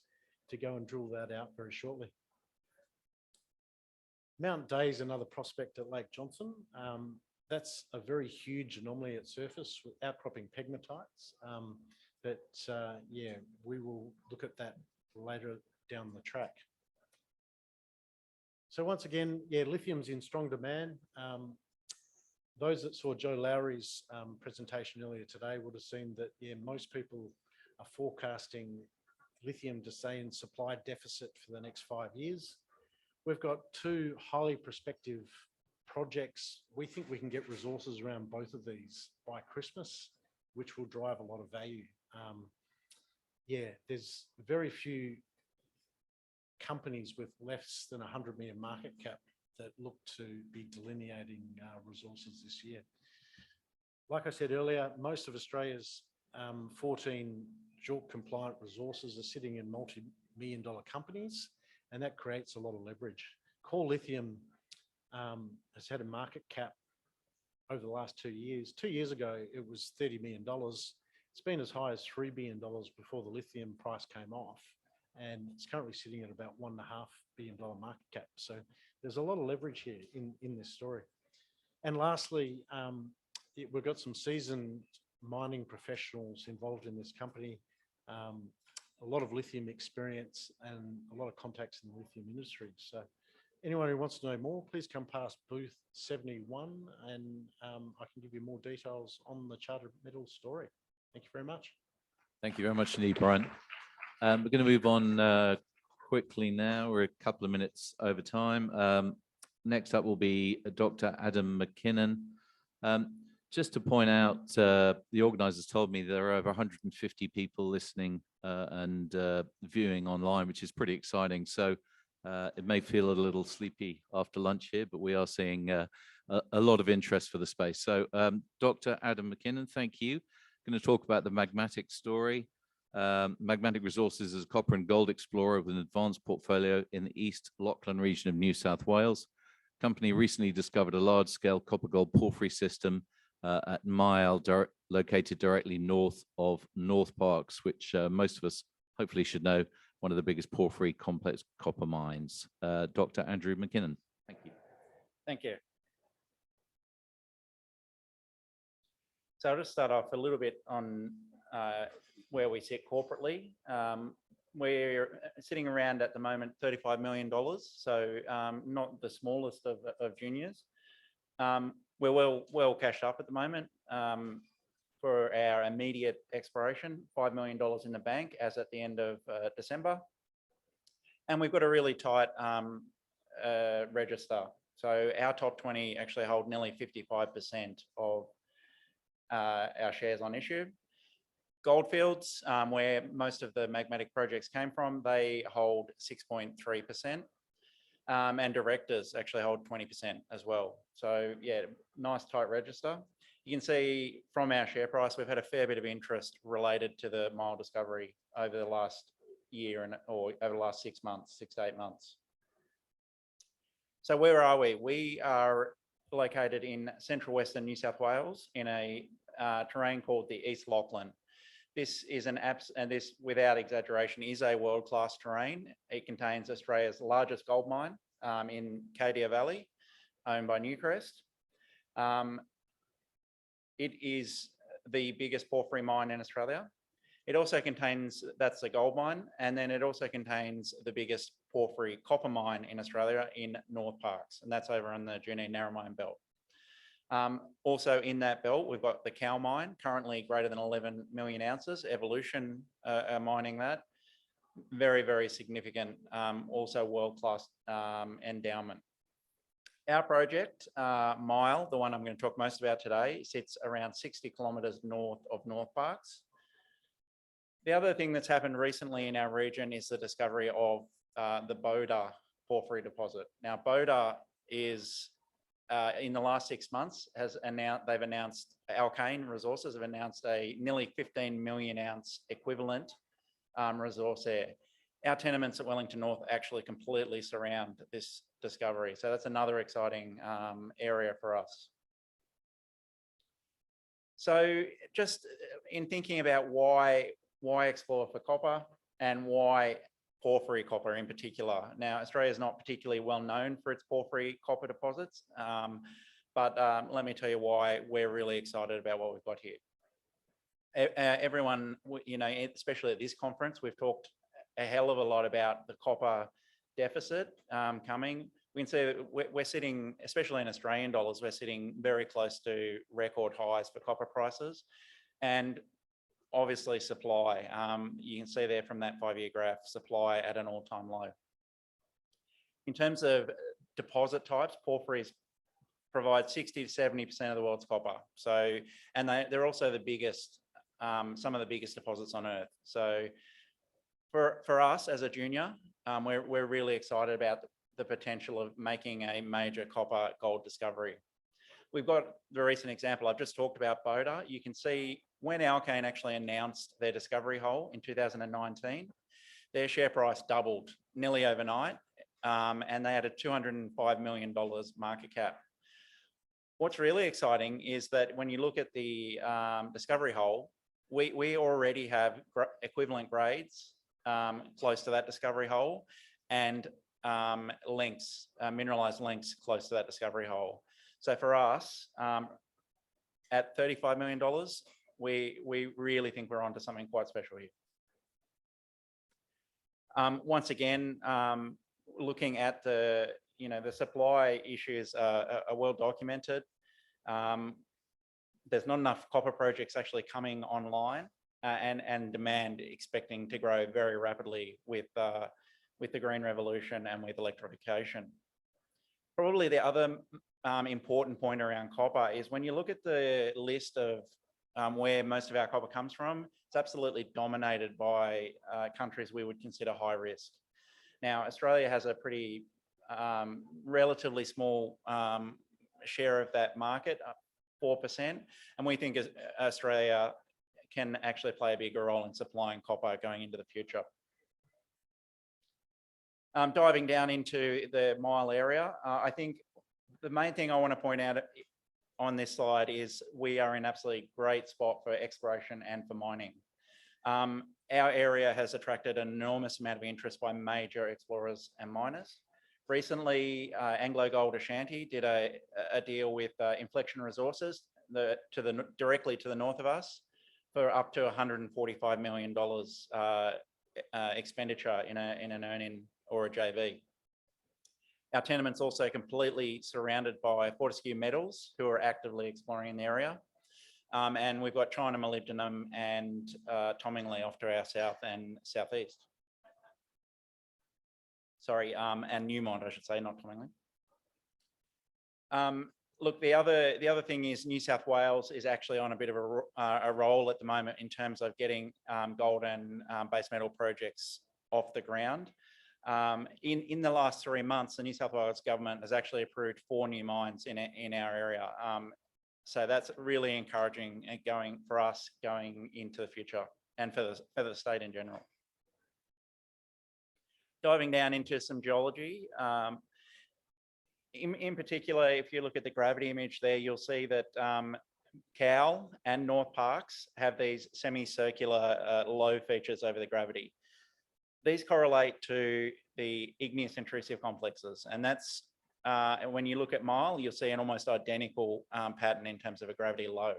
to go and drill that out very shortly. Mount Day is another prospect at Lake Johnson. That's a very huge anomaly at surface with outcropping pegmatites. We will look at that later down the track. So once again, lithium's in strong demand. Those that saw Joe Lowry's presentation earlier today would have seen that, most people are forecasting lithium to stay in supply deficit for the next 5 years. We've got 2 highly prospective projects. We think we can get resources around both of these by Christmas, which will drive a lot of value. There's very few companies with less than 100 million market cap that look to be delineating resources this year. Like I said earlier, most of Australia's 14 JORC compliant resources are sitting in multi-million-dollar companies, and that creates a lot of leverage. Core Lithium has had a market cap over the last 2 years. 2 years ago, it was $30 million. It's been as high as $3 billion before the lithium price came off, and it's currently sitting at about $1.5 billion market cap. So there's a lot of leverage here in this story. And lastly, we've got some seasoned mining professionals involved in this company, a lot of lithium experience and a lot of contacts in the lithium industry. So anyone who wants to know more, please come past booth 71, and I can give you more details on the Charger Metals story. Thank you very much. Thank you very much indeed, Brian. We're going to move on quickly now. We're a couple of minutes over time. Next up will be Dr. Adam McKinnon. Just to point out, the organisers told me there are over 150 people listening and viewing online, which is pretty exciting. So it may feel a little sleepy after lunch here, but we are seeing a lot of interest for the space. So Dr. Adam McKinnon, thank you. Going to talk about the Magmatic story. Magmatic Resources is a copper and gold explorer with an advanced portfolio in the East Lachlan region of New South Wales. The company recently discovered a large-scale copper-gold porphyry system at Mile, located directly north of North Parks, which most of us hopefully should know, one of the biggest porphyry complex copper mines. Dr. Andrew McKinnon, thank you. Thank you. So I'll just start off a little bit on where we sit corporately. We're sitting around at the moment $35 million, so not the smallest of juniors. We're well cashed up at the moment for our immediate exploration, $5 million in the bank as at the end of December. And we've got a really tight register. So our top 20 actually hold nearly 55% of our shares on issue. Goldfields, where most of the magmatic projects came from, they hold 6.3%. And directors actually hold 20% as well. So yeah, nice tight register. You can see from our share price, we've had a fair bit of interest related to the Mile discovery over the last year or over the last 6 months, 6 to 8 months. So where are we? We are located in central western New South Wales in a terrain called the East Lachlan. This is and this, without exaggeration, is a world-class terrain. It contains Australia's largest gold mine in Cadia Valley, owned by Newcrest. It is the biggest porphyry mine in Australia. It also contains, that's the gold mine, and then it also contains the biggest porphyry copper mine in Australia in North Parks, and that's over on the Junee Narromine Belt. Also in that belt, we've got the Cow mine, currently greater than 11 million ounces. Evolution are mining that. Very, very significant, also world-class endowment. Our project, Mile, the one I'm going to talk most about today, sits around 60 kilometres north of North Parks. The other thing that's happened recently in our region is the discovery of the Boda porphyry deposit. Now, Boda is in the last 6 months they've announced, Alkane Resources have announced a nearly 15 million ounce equivalent resource there. Our tenements at Wellington North actually completely surround this discovery. So that's another exciting area for us. So just in thinking about why explore for copper and why porphyry copper in particular. Now, Australia is not particularly well known for its porphyry copper deposits, but let me tell you why we're really excited about what we've got here. Everyone, you know, especially at this conference, we've talked a hell of a lot about the copper deficit coming. We can see that we're sitting, especially in Australian dollars, we're sitting very close to record highs for copper prices. And obviously supply, you can see there from that 5-year graph, supply at an all-time low. In terms of deposit types, porphyries provide 60 to 70% of the world's copper. So, and they're also the biggest, some of the biggest deposits on Earth. So for us as a junior, we're really excited about the potential of making a major copper gold discovery. We've got the recent example I've just talked about, Boda. You can see when Alkane actually announced their discovery hole in 2019, their share price doubled nearly overnight, and they had a $205 million market cap. What's really exciting is that when you look at the discovery hole, we already have equivalent grades close to that discovery hole, and links, mineralized links close to that discovery hole. So for us, at $35 million, we really think we're onto something quite special here. Once again, looking at the supply issues are well documented. There's not enough copper projects actually coming online. and demand expecting to grow very rapidly with the green revolution and with electrification. Probably the other important point around copper is when you look at the list of where most of our copper comes from, it's absolutely dominated by countries we would consider high risk. Now, Australia has a pretty relatively small share of that market, 4%, and we think Australia can actually play a bigger role in supplying copper going into the future. Diving down into the mile area, I think the main thing I want to point out on this slide is we are in absolutely great spot for exploration and for mining. Our area has attracted an enormous amount of interest by major explorers and miners. Recently, Anglo Gold Ashanti did a deal with Inflection Resources directly to the north of us for up to $145 million expenditure in an earn-in or a JV. Our tenement's also completely surrounded by Fortescue Metals, who are actively exploring in the area. And we've got China Molybdenum and Tomingley off to our south and southeast. Sorry, and Newmont, I should say, not Tomingley. Look, the other thing is New South Wales is actually on a bit of a roll at the moment in terms of getting gold and base metal projects off the ground. In the last 3 months, the New South Wales government has actually approved 4 new mines in our area. So that's really encouraging and for us going into the future and for the state in general. Diving down into some geology, in particular, if you look at the gravity image there, you'll see that Cowal and North Parks have these semicircular low features over the gravity. These correlate to the igneous intrusive complexes, and that's when you look at Mile, you'll see an almost identical pattern in terms of a gravity low.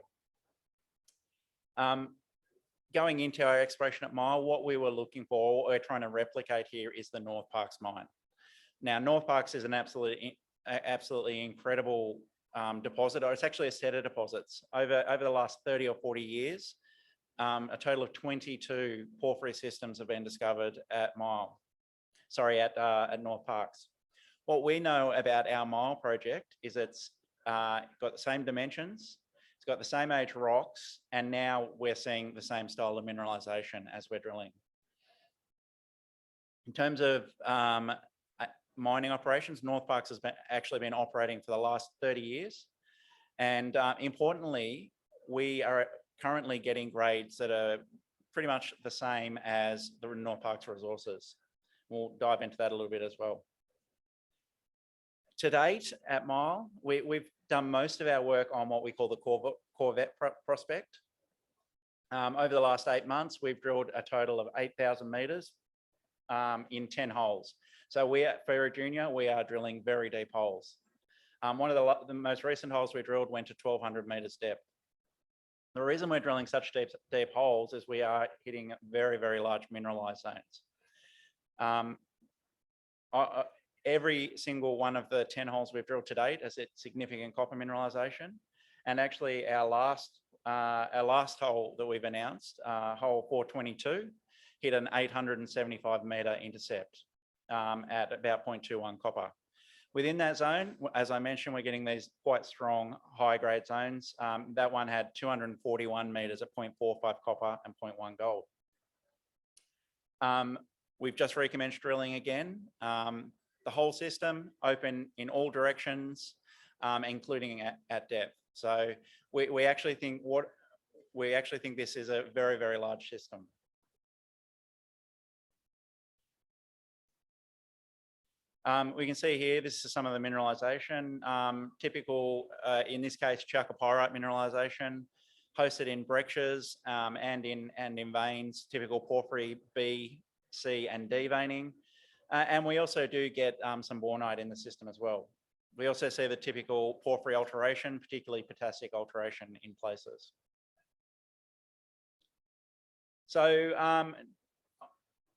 Going into our exploration at Mile, what we were looking for, what we're trying to replicate here is the North Parks mine. Now, North Parks is an absolutely incredible deposit, or it's actually a set of deposits. Over the last 30 or 40 years, a total of 22 porphyry systems have been discovered at Mile. Sorry, at North Parks. What we know about our Mile project is it's got the same dimensions, it's got the same age rocks, and now we're seeing the same style of mineralization as we're drilling. In terms of mining operations, North Parks has actually been operating for the last 30 years. And importantly, we are currently getting grades that are pretty much the same as the North Parks resources. We'll dive into that a little bit as well. To date at Mile, we've done most of our work on what we call the Corvette prospect. Over the last 8 months, we've drilled a total of 8,000 meters in 10 holes. So for a junior, we are drilling very deep holes. One of the most recent holes we drilled went to 1,200 meters depth. The reason we're drilling such deep holes is we are hitting very, very large mineralized zones. Every single one of the 10 holes we've drilled to date has hit significant copper mineralization. And actually our last hole that we've announced, hole 422, hit an 875 meter intercept at about 0.21 copper. Within that zone, as I mentioned, we're getting these quite strong high grade zones. That one had 241 meters at 0.45 copper and 0.1 gold. We've just recommenced drilling again. The whole system open in all directions, including at depth. So we actually think this is a very, very large system. We can see here, this is some of the mineralization. Typical, in this case, chalcopyrite mineralization, hosted in breccias and in veins, typical porphyry B, C, and D veining. And we also do get some bornite in the system as well. We also see the typical porphyry alteration, particularly potassic alteration in places. So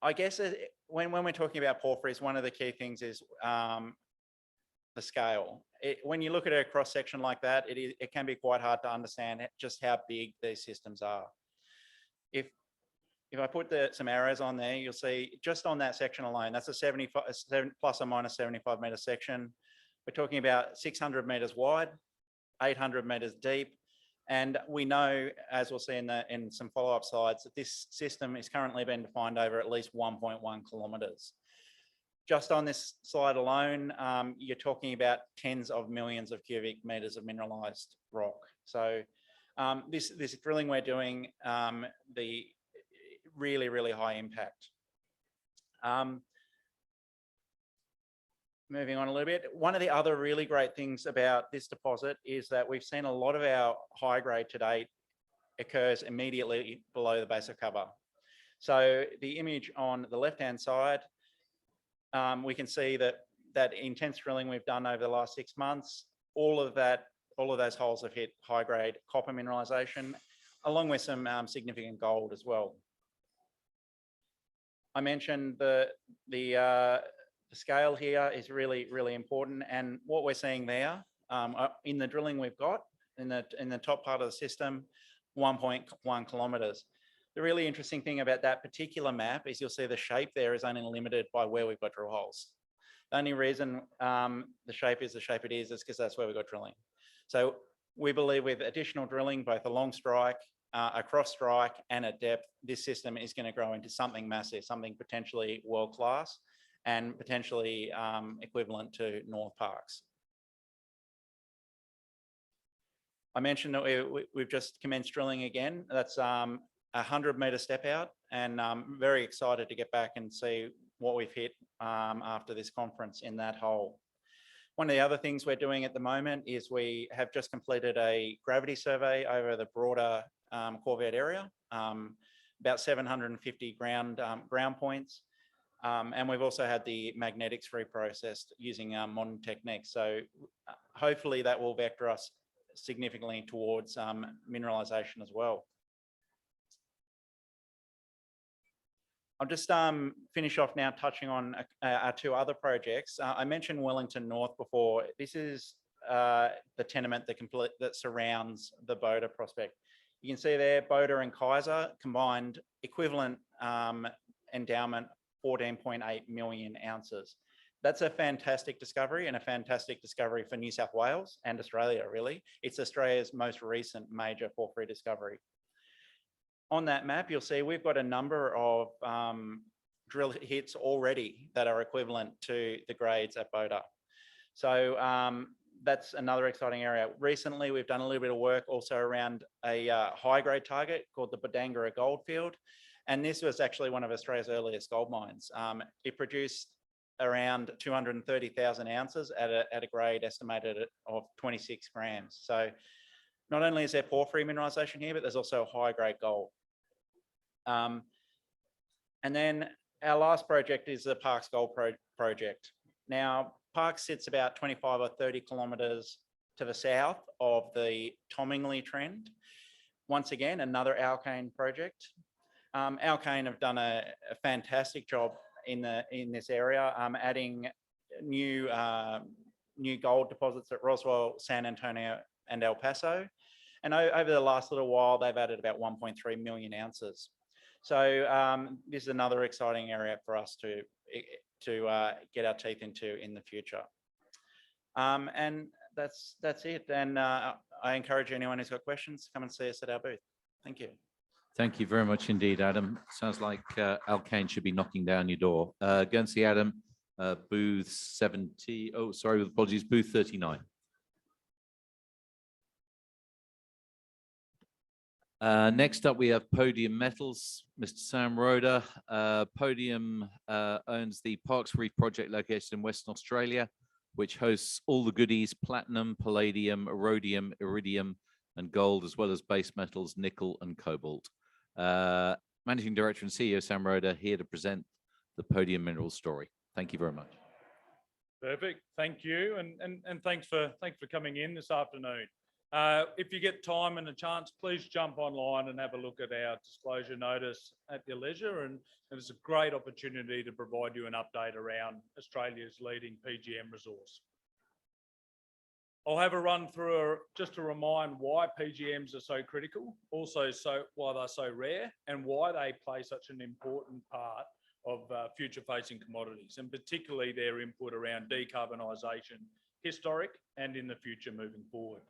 I guess when we're talking about porphyries, one of the key things is the scale. When you look at a cross section like that, it can be quite hard to understand just how big these systems are. if I put some arrows on there, you'll see just on that section alone, that's a 75 plus or minus 75 meter section. We're talking about 600 meters wide, 800 meters deep. And we know, as we'll see in some follow-up slides, that this system is currently being defined over at least 1.1 kilometers. Just on this slide alone, you're talking about tens of millions of cubic meters of mineralized rock. So this drilling we're doing, the really, really high impact. Moving on a little bit, one of the other really great things about this deposit is that we've seen a lot of our high grade to date occurs immediately below the base of cover. So the image on the left-hand side, we can see that intense drilling we've done over the last 6 months, all of those holes have hit high grade copper mineralization, along with some significant gold as well. I mentioned the scale here is really, really important. And what we're seeing there in the drilling we've got in the top part of the system, 1.1 kilometers. The really interesting thing about that particular map is you'll see the shape there is only limited by where we've got drill holes. The only reason the shape is the shape it is because that's where we've got drilling. So we believe with additional drilling, both along strike, across strike and at depth, this system is going to grow into something massive, something potentially world-class and potentially equivalent to North Parkes. I mentioned that we've just commenced drilling again. That's 100 meter step out, and I'm very excited to get back and see what we've hit after this conference in that hole. One of the other things we're doing at the moment is we have just completed a gravity survey over the broader Corvette area, about 750 ground points. And we've also had the magnetics reprocessed using modern techniques. So hopefully that will vector us significantly towards mineralization as well. I'll just finich off now touching on our two other projects. I mentioned Wellington North before. This is the tenement that surrounds the Boda prospect. You can see there, Boda and Kaiser combined equivalent endowment, 14.8 million ounces. That's a fantastic discovery and a fantastic discovery for New South Wales and Australia, really. It's Australia's most recent major porphyry discovery. On that map, you'll see we've got a number of drill hits already that are equivalent to the grades at Boda. So that's another exciting area. Recently, we've done a little bit of work also around a high-grade target called the Badangara Goldfield. And this was actually one of Australia's earliest gold mines. It produced around 230,000 ounces at a grade estimated of 26 grams. So not only is there porphyry mineralization here, but there's also high-grade gold. And then our last project is the Parkes Gold Project. Now, Parkes sits about 25 or 30 kilometres to the south of the Tomingley Trend. Once again, another Alkane project. Alkane have done a fantastic job in this area, adding new gold deposits at Roswell, San Antonio, and El Paso. And over the last little while, they've added about 1.3 million ounces. So this is another exciting area for us to get our teeth into in the future. And that's it. And I encourage anyone who's got questions to come and see us at our booth. Thank you. Thank you very much indeed, Adam. Sounds like Alkane should be knocking down your door. Go and see Adam, booth 70. Oh, sorry, apologies, booth 39. Next up, we have Podium Metals, Mr. Sam Roeder. Podium owns the Parkes Reef project located in Western Australia, which hosts all the goodies, platinum, palladium, rhodium, iridium, and gold, as well as base metals, nickel and cobalt. Managing Director and CEO Sam Roeder here to present the Podium Minerals story. Thank you very much. Perfect. Thank you. And thanks for coming in this afternoon. If you get time and a chance, please jump online and have a look at our disclosure notice at your leisure. And it's a great opportunity to provide you an update around Australia's leading PGM resource. I'll have a run through just to remind why PGMs are so critical, also why they're so rare, and why they play such an important part of future-facing commodities, and particularly their input around decarbonisation, historic and in the future moving forward.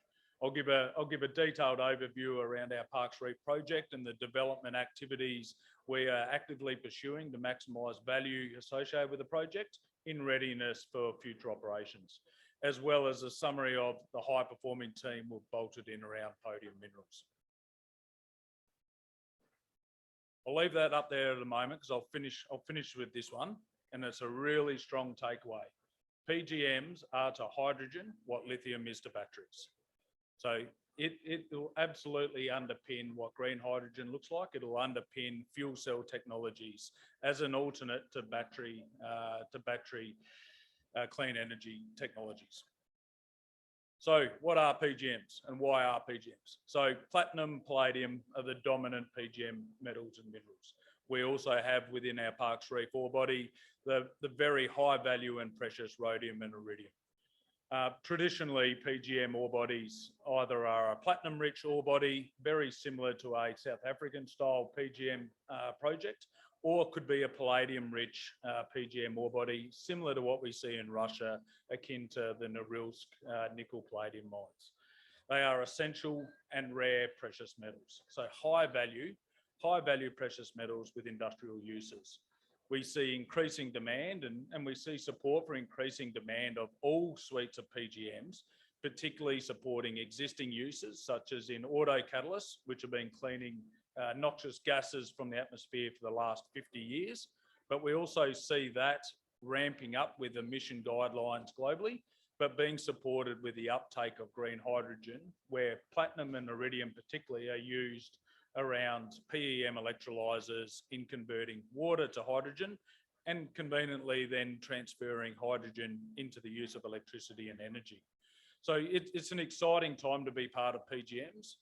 I'll give a detailed overview around our Parkes Reef project and the development activities we are actively pursuing to maximise value associated with the project in readiness for future operations, as well as a summary of the high-performing team we've bolted in around Podium Minerals. I'll leave that up there at the moment because I'll finish with this one, and it's a really strong takeaway. PGMs are to hydrogen what lithium is to batteries. So it will absolutely underpin what green hydrogen looks like. It'll underpin fuel cell technologies as an alternate to battery clean energy technologies. So what are PGMs and why are PGMs? So platinum, palladium are the dominant PGM metals and minerals. We also have within our Parkes Reef ore body the very high value and precious rhodium and iridium. Traditionally, PGM ore bodies either are a platinum-rich ore body, very similar to a South African style PGM project, or could be a palladium-rich PGM ore body, similar to what we see in Russia, akin to the Norilsk nickel palladium mines. They are essential and rare precious metals. So high value precious metals with industrial uses. We see increasing demand and we see support for increasing demand of all suites of PGMs, particularly supporting existing uses such as in auto catalysts, which have been cleaning noxious gases from the atmosphere for the last 50 years. But we also see that ramping up with emission guidelines globally, but being supported with the uptake of green hydrogen, where platinum and iridium particularly are used around PEM electrolyzers in converting water to hydrogen and conveniently then transferring hydrogen into the use of electricity and energy. So it's an exciting time to be part of PGMs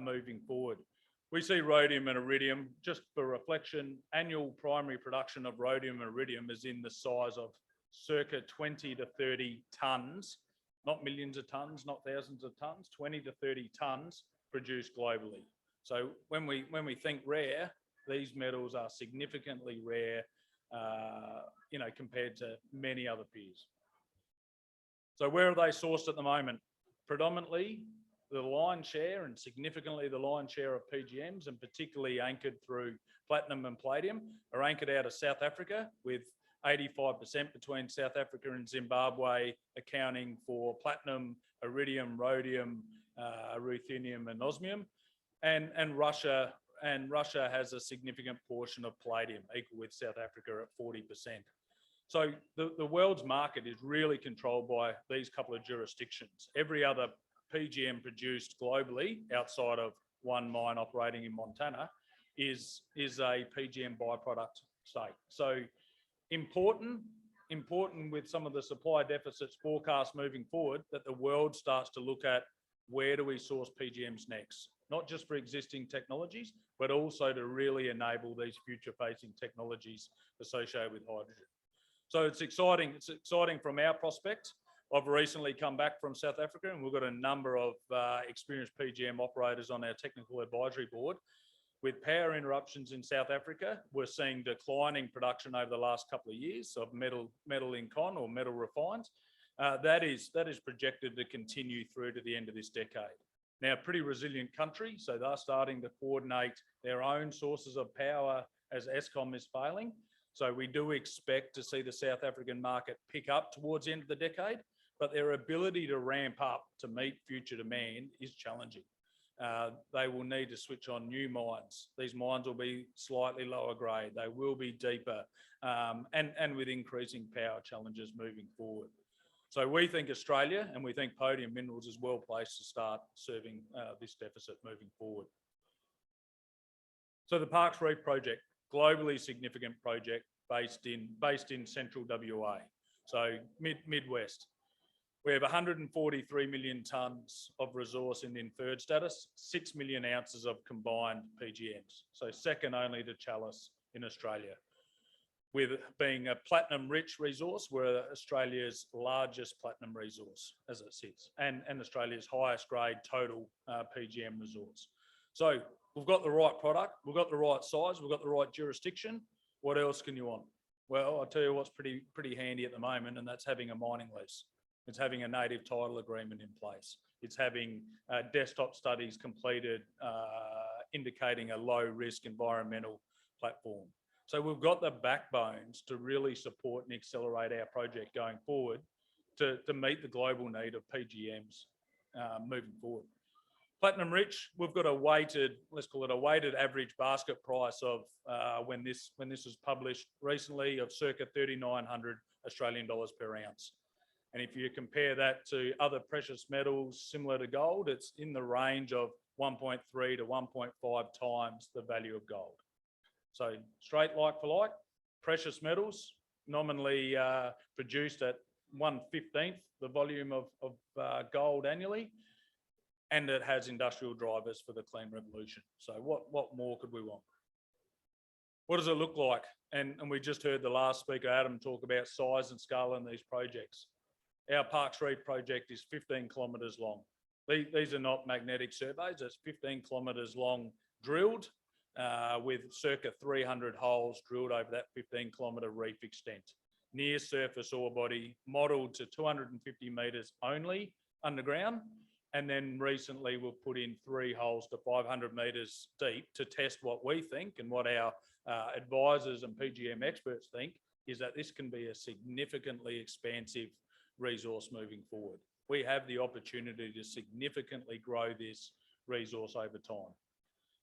moving forward. We see rhodium and iridium, just for reflection, annual primary production of rhodium and iridium is in the size of circa 20 to 30 tonnes, not millions of tonnes, not thousands of tonnes, 20 to 30 tonnes produced globally. So when we think rare, these metals are significantly rare, compared to many other peers. So where are they sourced at the moment? Predominantly, the lion's share and significantly the lion's share of PGMs, and particularly anchored through platinum and palladium, are anchored out of South Africa, with 85% between South Africa and Zimbabwe accounting for platinum, iridium, rhodium, ruthenium and osmium. And Russia has a significant portion of palladium, equal with South Africa at 40%. So the world's market is really controlled by these couple of jurisdictions. Every other PGM produced globally outside of one mine operating in Montana is a PGM byproduct state. So important with some of the supply deficits forecast moving forward, that the world starts to look at where do we source PGMs next, not just for existing technologies, but also to really enable these future-facing technologies associated with hydrogen. So it's exciting from our prospect. I've recently come back from South Africa and we've got a number of experienced PGM operators on our technical advisory board. With power interruptions in South Africa, we're seeing declining production over the last couple of years of metal in con or metal refined. That is projected to continue through to the end of this decade. Now, pretty resilient country, so they're starting to coordinate their own sources of power as Eskom is failing. So we do expect to see the South African market pick up towards the end of the decade, but their ability to ramp up to meet future demand is challenging. They will need to switch on new mines. These mines will be slightly lower grade. They will be deeper and with increasing power challenges moving forward. So we think Australia and we think Podium Minerals is well placed to start serving this deficit moving forward. So the Parkes Reef project, globally significant project based in central WA, so Midwest. We have 143 million tonnes of resource in inferred status, 6 million ounces of combined PGMs, so second only to Chalice in Australia. with being a platinum-rich resource, we're Australia's largest platinum resource as it sits, and Australia's highest grade total PGM resource. So we've got the right product, we've got the right size, we've got the right jurisdiction. What else can you want? Well, I'll tell you what's pretty handy at the moment, and that's having a mining lease. It's having a native title agreement in place. It's having desktop studies completed, indicating a low-risk environmental platform. So we've got the backbones to really support and accelerate our project going forward to meet the global need of PGMs moving forward. Platinum rich, we've got a weighted, let's call it a weighted average basket price of when this was published recently of circa 3,900 Australian dollars per ounce. And if you compare that to other precious metals similar to gold, it's in the range of 1.3 to 1.5 times the value of gold. So straight like for like, precious metals nominally produced at 1/15 the volume of gold annually, and it has industrial drivers for the clean revolution. So what more could we want? What does it look like? And we just heard the last speaker, Adam, talk about size and scale in these projects. Our Parkes Reef project is 15 kilometres long. These are not magnetic surveys, it's 15 kilometres long drilled with circa 300 holes drilled over that 15 kilometre reef extent. Near surface ore body, modelled to 250 metres only underground. And then recently we've put in 3 holes to 500 metres deep to test what we think and what our advisors and PGM experts think is that this can be a significantly expansive resource moving forward. We have the opportunity to significantly grow this resource over time.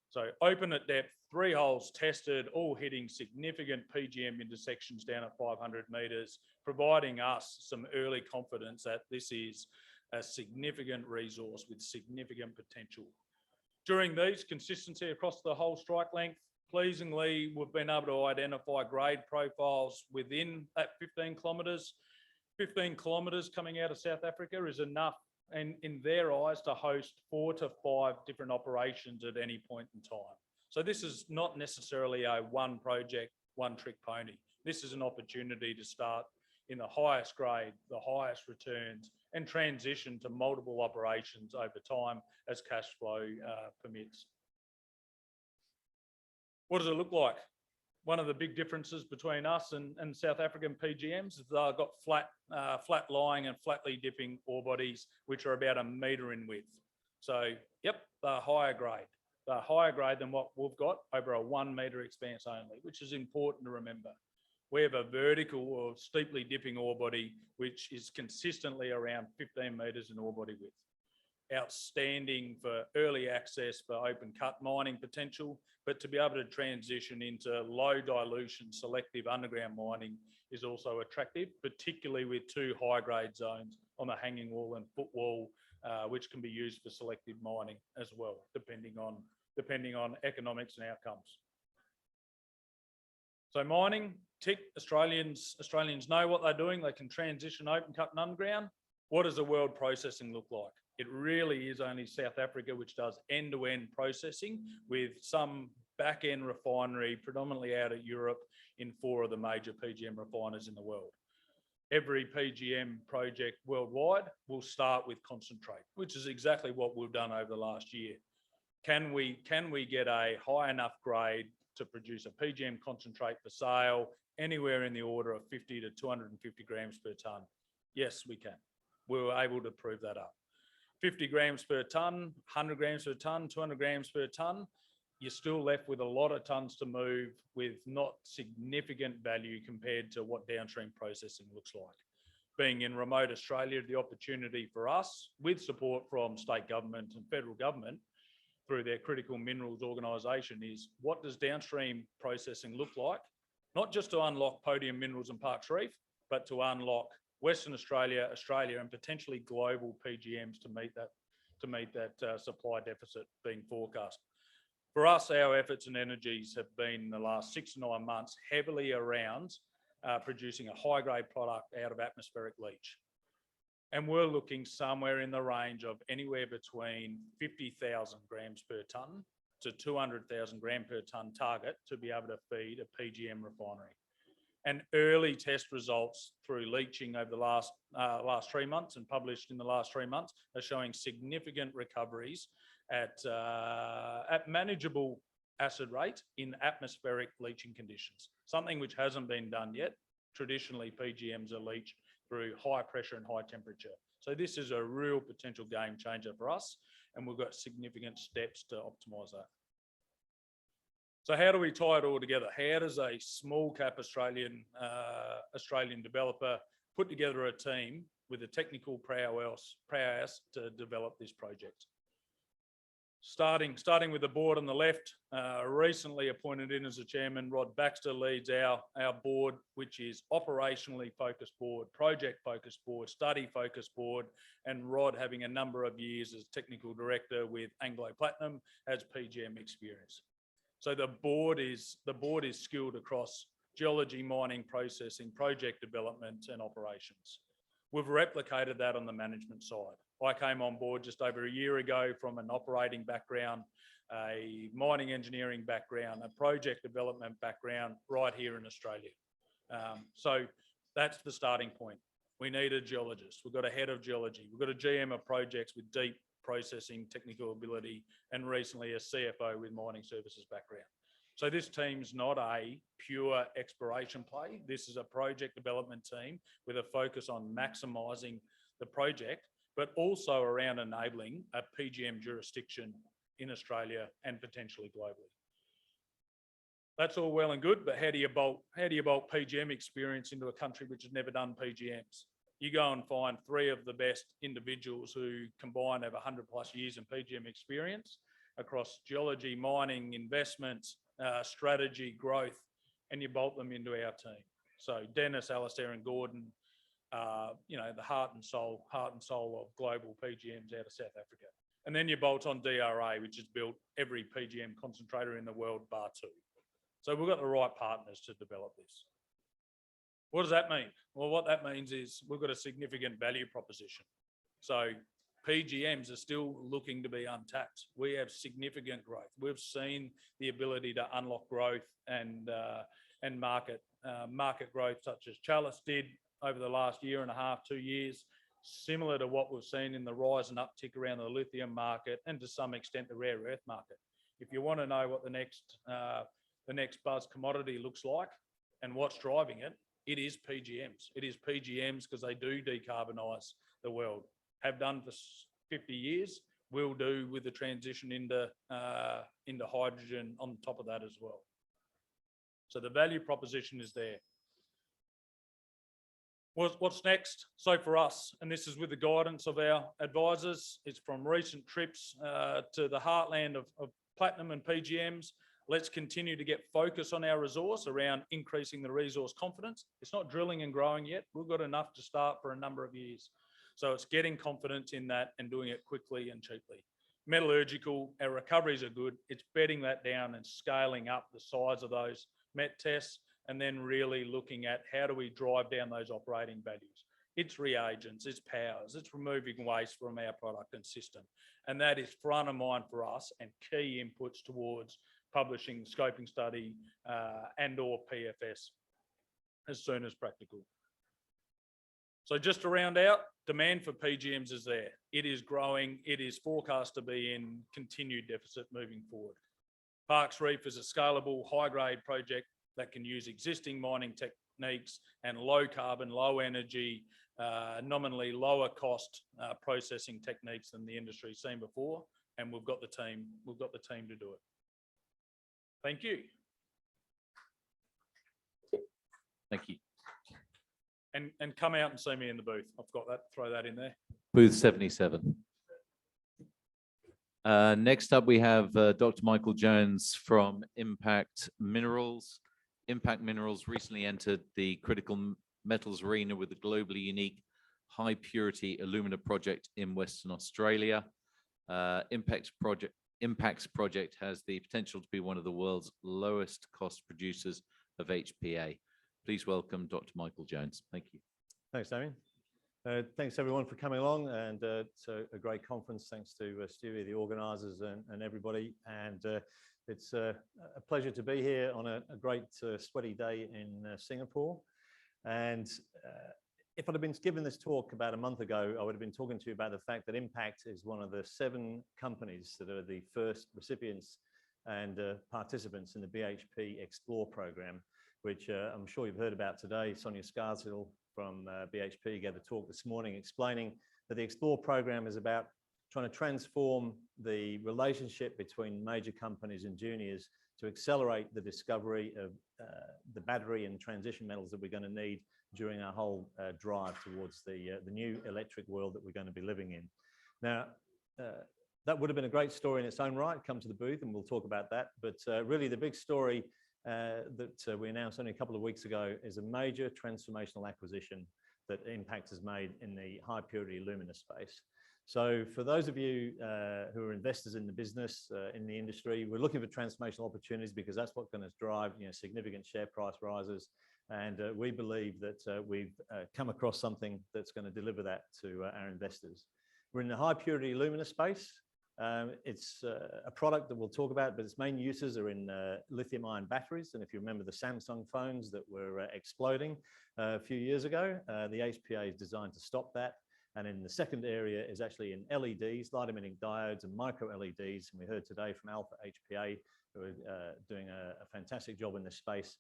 So open at depth, 3 holes tested, all hitting significant PGM intersections down at 500 metres, providing us some early confidence that this is a significant resource with significant potential. During these, consistency across the whole strike length, pleasingly, we've been able to identify grade profiles within that 15 kilometres. 15 kilometres coming out of South Africa is enough, and in their eyes, to host 4 to 5 different operations at any point in time. So this is not necessarily a one project, one trick pony. This is an opportunity to start in the highest grade, the highest returns, and transition to multiple operations over time as cash flow permits. What does it look like? One of the big differences between us and South African PGMs is they've got flat lying and flatly dipping ore bodies, which are about 1 metre in width. So, yep, they're higher grade. They're higher grade than what we've got over a 1 metre expanse only, which is important to remember. We have a vertical or steeply dipping ore body, which is consistently around 15 metres in ore body width. Outstanding for early access for open cut mining potential, but to be able to transition into low dilution selective underground mining is also attractive, particularly with 2 high grade zones on the hanging wall and footwall, which can be used for selective mining as well, depending on economics and outcomes. So mining, tick, Australians know what they're doing. They can transition open cut and underground. What does the world processing look like? It really is only South Africa which does end-to-end processing with some back-end refinery, predominantly out of Europe, in 4 of the major PGM refiners in the world. Every PGM project worldwide will start with concentrate, which is exactly what we've done over the last year. Can we get a high enough grade to produce a PGM concentrate for sale anywhere in the order of 50 to 250 grams per tonne? Yes, we can. We were able to prove that up. 50 grams per tonne, 100 grams per tonne, 200 grams per tonne, you're still left with a lot of tonnes to move with not significant value compared to what downstream processing looks like. Being in remote Australia, the opportunity for us, with support from state government and federal government through their critical minerals organisation, is what does downstream processing look like? Not just to unlock Podium Minerals and Parkes Reef, but to unlock Western Australia, and potentially global PGMs to meet that supply deficit being forecast. For us, our efforts and energies have been in the last 6 to 9 months heavily around producing a high-grade product out of atmospheric leach. And we're looking somewhere in the range of anywhere between 50,000 grams per tonne to 200,000 gram per tonne target to be able to feed a PGM refinery. and early test results through leaching over the last 3 months and published in the last 3 months are showing significant recoveries at manageable acid rate in atmospheric leaching conditions, something which hasn't been done yet. Traditionally, PGMs are leached through high pressure and high temperature. So this is a real potential game changer for us, and we've got significant steps to optimise that. So how do we tie it all together? How does a small cap Australian developer put together a team with a technical prowess to develop this project? Starting with the board on the left, recently appointed in as a chairman, Rod Baxter leads our board, which is operationally focused board, project focused board, study focused board, and Rod, having a number of years as technical director with Anglo Platinum, has PGM experience. So the board is skilled across geology, mining, processing, project development, and operations. We've replicated that on the management side. I came on board just over a year ago from an operating background, a mining engineering background, a project development background right here in Australia. So that's the starting point. We need a geologist. We've got a head of geology. We've got a GM of projects with deep processing technical ability, and recently a CFO with mining services background. So this team's not a pure exploration play. This is a project development team with a focus on maximising the project, but also around enabling a PGM jurisdiction in Australia and potentially globally. That's all well and good, but how do you bolt PGM experience into a country which has never done PGMs? You go and find 3 of the best individuals who combine over 100+ years in PGM experience across geology, mining, investments, strategy, growth, and you bolt them into our team. So Dennis, Alistair, and Gordon, the heart and soul of global PGMs out of South Africa. And then you bolt on DRA, which has built every PGM concentrator in the world, bar 2. So we've got the right partners to develop this. What does that mean? Well, what that means is we've got a significant value proposition. So PGMs are still looking to be untapped. We have significant growth. We've seen the ability to unlock growth and market growth, such as Chalice did over the last 1.5 to 2 years, similar to what we've seen in the rise and uptick around the lithium market and to some extent the rare earth market. If you want to know what the next buzz commodity looks like and what's driving it, it is PGMs. It is PGMs because they do decarbonise the world. Have done for 50 years, will do with the transition into hydrogen on top of that as well. So the value proposition is there. What's next? So for us, and this is with the guidance of our advisors, it's from recent trips to the heartland of platinum and PGMs. Let's continue to get focus on our resource around increasing the resource confidence. It's not drilling and growing yet. We've got enough to start for a number of years. So it's getting confidence in that and doing it quickly and cheaply. Metallurgical, our recoveries are good. It's bedding that down and scaling up the size of those met tests, and then really looking at how do we drive down those operating values. It's reagents, it's powers, it's removing waste from our product and system. And that is front of mind for us and key inputs towards publishing scoping study and or PFS as soon as practical. So just to round out, demand for PGMs is there. It is growing. It is forecast to be in continued deficit moving forward. Parkes Reef is a scalable, high-grade project that can use existing mining techniques and low carbon, low energy, nominally lower cost processing techniques than the industry's seen before. And we've got the team to do it. Thank you. Thank you. And come out and see me in the booth. I've got that, throw that in there. Booth 77. Next up, we have Dr. Michael Jones from Impact Minerals. Impact Minerals recently entered the critical metals arena with a globally unique high purity alumina project in Western Australia. Impact's project has the potential to be one of the world's lowest cost producers of HPA. Please welcome Dr. Michael Jones. Thank you. Thanks, Damien. Thanks everyone for coming along, and it's a great conference. Thanks to Stewie, the organisers, and everybody. And it's a pleasure to be here on a great sweaty day in Singapore. And if I'd have been given this talk about a month ago, I would have been talking to you about the fact that Impact is one of the 7 companies that are the first recipients and participants in the BHP Explore program, which I'm sure you've heard about today. Sonia Scarshill from BHP gave a talk this morning explaining that the Explore program is about trying to transform the relationship between major companies and juniors to accelerate the discovery of the battery and transition metals that we're going to need during our whole drive towards the new electric world that we're going to be living in. Now, that would have been a great story in its own right. Come to the booth and we'll talk about that. But really the big story that we announced only a couple of weeks ago is a major transformational acquisition that Impact has made in the high purity alumina space. So for those of you who are investors in the business, in the industry, we're looking for transformational opportunities because that's what's going to drive significant share price rises. And we believe that we've come across something that's going to deliver that to our investors. We're in the high purity alumina space. It's a product that we'll talk about, but its main uses are in lithium-ion batteries. And if you remember the Samsung phones that were exploding a few years ago, the HPA is designed to stop that. And in the second area is actually in LEDs, light-emitting diodes and micro-LEDs. And we heard today from Alpha HPA, who are doing a fantastic job in this space,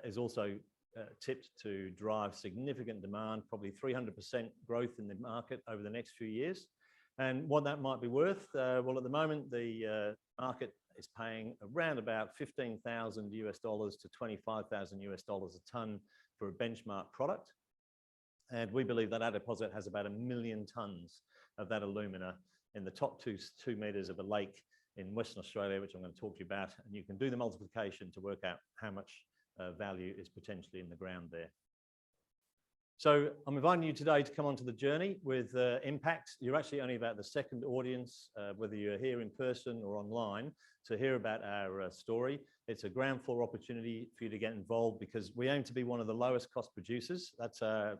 is also tipped to drive significant demand, probably 300% growth in the market over the next few years. And what that might be worth, well, at the moment, the market is paying around about $15,000 to $25,000 a ton for a benchmark product. And we believe that our deposit has about 1 million tons of that alumina in the top 2 meters of a lake in Western Australia, which I'm going to talk to you about. And you can do the multiplication to work out how much value is potentially in the ground there. So I'm inviting you today to come onto the journey with Impact. You're actually only about the second audience, whether you're here in person or online, to hear about our story. It's a ground floor opportunity for you to get involved because we aim to be one of the lowest cost producers. That's our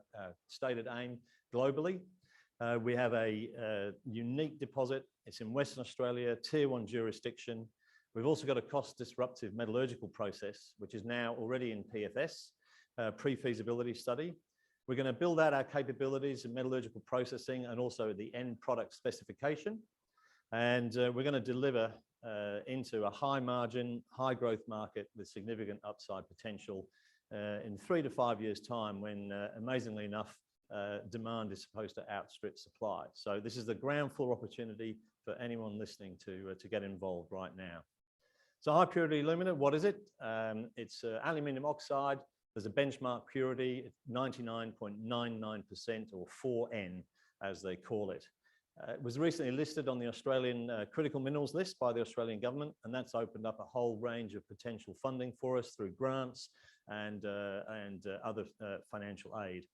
stated aim globally. We have a unique deposit. It's in Western Australia, tier 1 jurisdiction. We've also got a cost disruptive metallurgical process, which is now already in PFS, pre-feasibility study. We're going to build out our capabilities in metallurgical processing and also the end product specification. And we're going to deliver into a high margin, high growth market with significant upside potential in 3 to 5 years' time when, amazingly enough, demand is supposed to outstrip supply. So this is the ground floor opportunity for anyone listening to get involved right now. So high purity alumina, what is it? It's aluminium oxide. There's a benchmark purity, 99.99% or 4N as they call it. It was recently listed on the Australian critical minerals list by the Australian government, and that's opened up a whole range of potential funding for us through grants and other financial aid.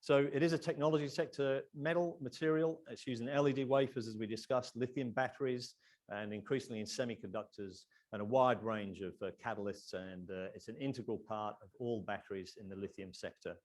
So it is a technology sector metal material. It's used in LED wafers, as we discussed, lithium batteries, and increasingly in semiconductors and a wide range of catalysts. And it's an integral part of all batteries in the lithium sector.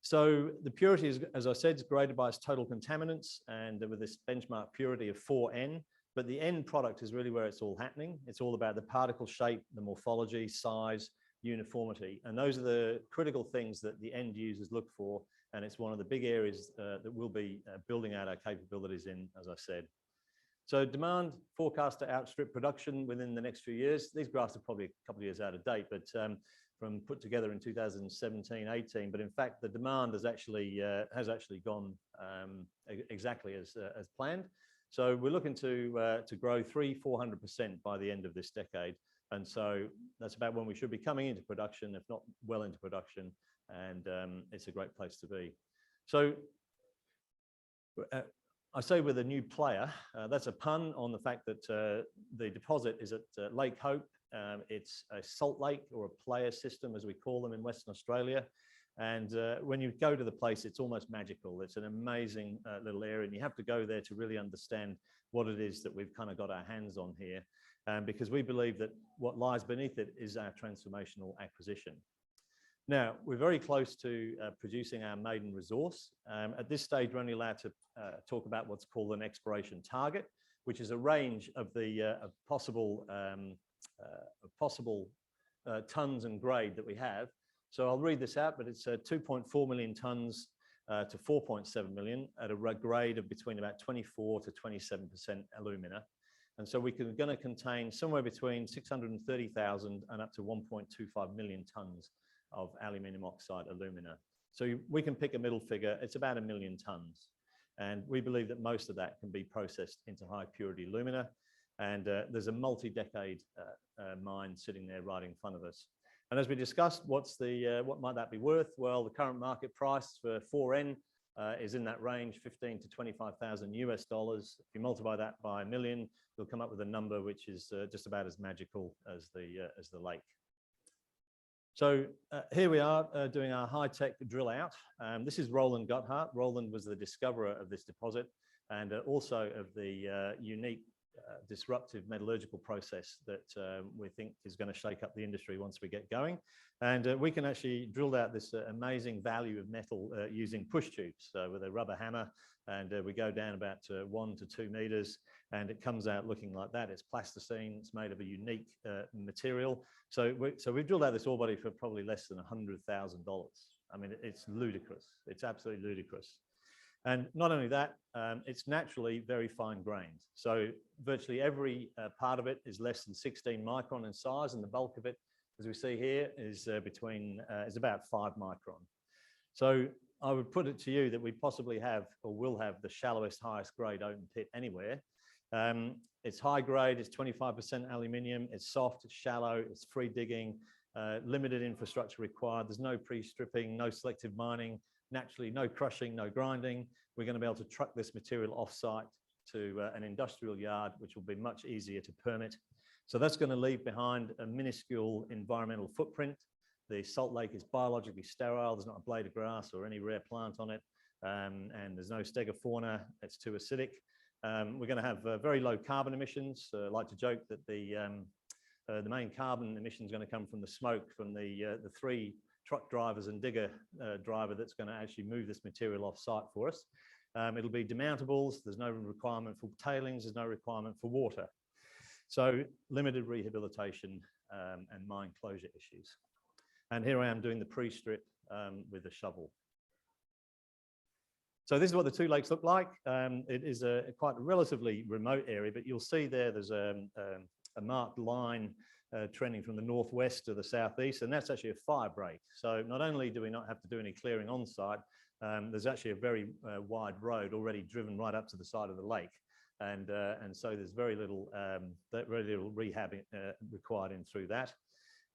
So the purity is, as I said, is graded by its total contaminants and with this benchmark purity of 4N. But the end product is really where it's all happening. It's all about the particle shape, the morphology, size, uniformity. And those are the critical things that the end users look for. And it's one of the big areas that we'll be building out our capabilities in, as I said. So demand forecast to outstrip production within the next few years. These graphs are probably a couple of years out of date, but from put together in 2017-18. But in fact, the demand has actually gone exactly as planned. So we're looking to grow 300–400% by the end of this decade. And so that's about when we should be coming into production, if not well into production. And it's a great place to be. So I say we're the new player. That's a pun on the fact that the deposit is at Lake Hope. It's a salt lake or a player system, as we call them in Western Australia. And when you go to the place, it's almost magical. It's an amazing little area, and you have to go there to really understand what it is that we've kind of got our hands on here, because we believe that what lies beneath it is our transformational acquisition. Now, we're very close to producing our maiden resource. At this stage, we're only allowed to talk about what's called an exploration target, which is a range of the possible tons and grade that we have. So I'll read this out, but it's 2.4 million tons to 4.7 million at a grade of between about 24 to 27% alumina. And so we're going to contain somewhere between 630,000 and up to 1.25 million tons of aluminium oxide alumina. So we can pick a middle figure, it's about 1 million tons. And we believe that most of that can be processed into high purity alumina. And there's a multi-decade mine sitting there right in front of us. And as we discussed, what might that be worth? Well, the current market price for 4N is in that range, 15 to 25,000 US dollars. If you multiply that by 1 million, you'll come up with a number which is just about as magical as the lake. So here we are doing our high-tech drill out. This is Roland Gotthard. Roland was the discoverer of this deposit and also of the unique disruptive metallurgical process that we think is going to shake up the industry once we get going. And we can actually drill out this amazing value of metal using push tubes with a rubber hammer. And we go down about 1 to 2 meters and it comes out looking like that. It's plasticine, it's made of a unique material. So we've drilled out this ore body for probably less than $100,000. I mean, it's ludicrous. It's absolutely ludicrous. And not only that, it's naturally very fine grained. So virtually every part of it is less than 16 micron in size, and the bulk of it, as we see here, is about 5 micron. So I would put it to you that we possibly have or will have the shallowest, highest grade open pit anywhere. It's high grade, it's 25% aluminium, it's soft, it's shallow, it's free digging, limited infrastructure required. There's no pre-stripping, no selective mining, naturally no crushing, no grinding. We're going to be able to truck this material off-site to an industrial yard, which will be much easier to permit. So that's going to leave behind a minuscule environmental footprint. The salt lake is biologically sterile. There's not a blade of grass or any rare plant on it. And there's no stegofauna. It's too acidic. We're going to have very low carbon emissions. I like to joke that the main carbon emission is going to come from the smoke from the 3 truck drivers and digger driver that's going to actually move this material off site for us. It'll be demountables. There's no requirement for tailings. There's no requirement for water. So limited rehabilitation and mine closure issues. And here I am doing the pre-strip with a shovel. So this is what the 2 lakes look like. It is a quite a relatively remote area, but you'll see there's a marked line trending from the northwest to the southeast, and that's actually a fire break. So not only do we not have to do any clearing on site, there's actually a very wide road already driven right up to the side of the lake, and so there's very little rehab required in through that.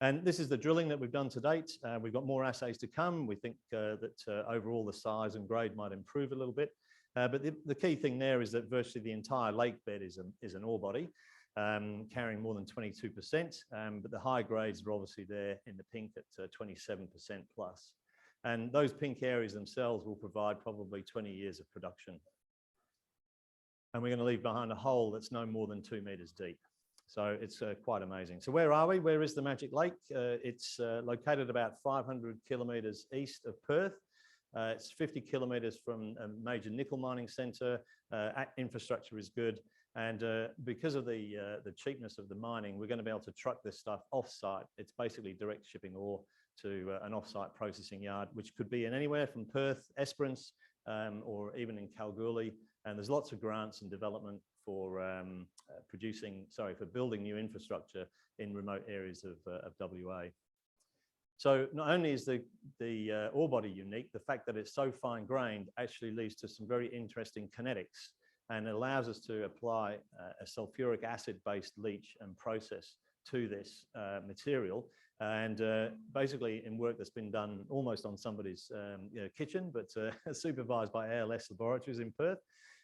And this is the drilling that we've done to date. We've got more assays to come. We think that overall the size and grade might improve a little bit, but the key thing there is that virtually the entire lake bed is an ore body. Carrying more than 22%, but the high grades are obviously there in the pink at 27% plus. And those pink areas themselves will provide probably 20 years of production. And we're going to leave behind a hole that's no more than 2 meters deep. So it's quite amazing. So where are we? Where is the Magic Lake? It's located about 500 kilometers east of Perth. It's 50 kilometers from a major nickel mining center. Infrastructure is good. And because of the cheapness of the mining, we're going to be able to truck this stuff off-site. It's basically direct shipping ore to an off-site processing yard, which could be in anywhere from Perth, Esperance, or even in Kalgoorlie. And there's lots of grants and development for building new infrastructure in remote areas of WA. So not only is the ore body unique, the fact that it's so fine-grained actually leads to some very interesting kinetics. And it allows us to apply a sulfuric acid-based leach and process to this material. And basically in work that's been done almost on somebody's kitchen, but supervised by ALS Laboratories in Perth,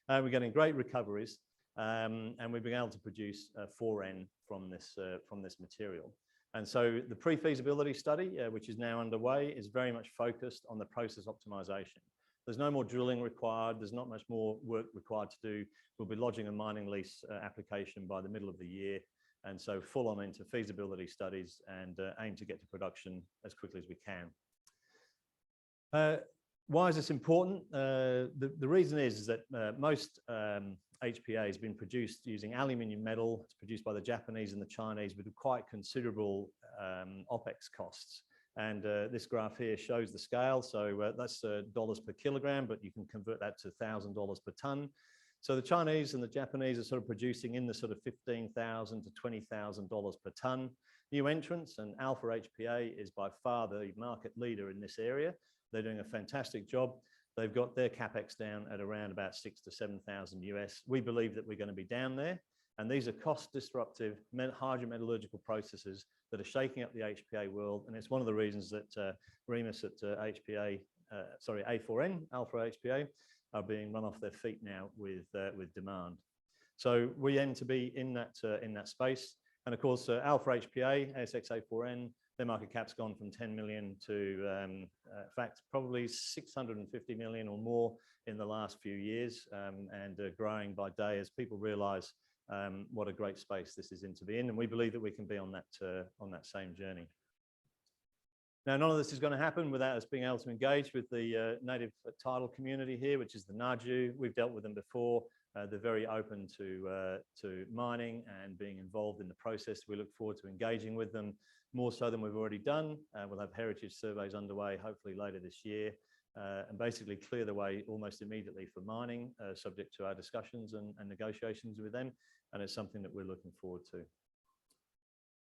we're getting great recoveries. And we've been able to produce 4N from this material. And so the pre-feasibility study, which is now underway, is very much focused on the process optimization. There's no more drilling required. There's not much more work required to do. We'll be lodging a mining lease application by the middle of the year. And so full on into feasibility studies and aim to get to production as quickly as we can. Why is this important? The reason is that most HPA has been produced using aluminium metal. It's produced by the Japanese and the Chinese with quite considerable OPEX costs. And this graph here shows the scale. So that's dollars per kilogram, but you can convert that to $1,000 per ton. So the Chinese and the Japanese are sort of producing in the sort of $15,000 to $20,000 per ton. New entrants, and Alpha HPA is by far the market leader in this area. They're doing a fantastic job. They've got their capex down at around about 6,000 to 7,000 US. We believe that we're going to be down there. And these are cost disruptive hydrometallurgical processes that are shaking up the HPA world. And it's one of the reasons that Remus at A4N, Alpha HPA, are being run off their feet now with demand. So we aim to be in that space. And of course, Alpha HPA, ASX A4N, their market cap's gone from 10 million to, in fact, probably 650 million or more in the last few years, and growing by day as people realize what a great space this is to be in. And we believe that we can be on that same journey. Now, none of this is going to happen without us being able to engage with the native title community here, which is the Ngaju. We've dealt with them before. They're very open to mining and being involved in the process. We look forward to engaging with them more so than we've already done. We'll have heritage surveys underway, hopefully later this year, and basically clear the way almost immediately for mining, subject to our discussions and negotiations with them. And it's something that we're looking forward to.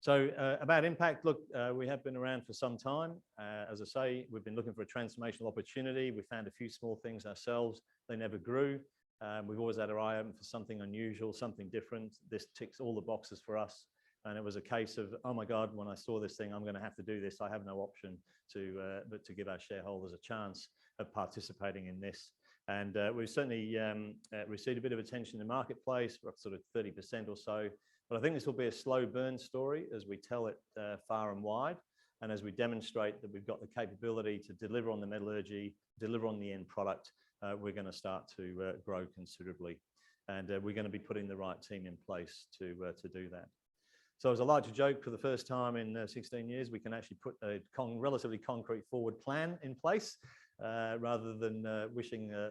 So about Impact, look, we have been around for some time. As I say, we've been looking for a transformational opportunity. We found a few small things ourselves. They never grew. We've always had our eye open for something unusual, something different. This ticks all the boxes for us. And it was a case of, oh my God, when I saw this thing, I'm going to have to do this. I have no option but to give our shareholders a chance of participating in this. And we've certainly received a bit of attention in the marketplace, sort of 30% or so. But I think this will be a slow burn story as we tell it far and wide. And as we demonstrate that we've got the capability to deliver on the metallurgy, deliver on the end product, we're going to start to grow considerably. And we're going to be putting the right team in place to do that. So as I like to joke, for the first time in 16 years, we can actually put a relatively concrete forward plan in place rather than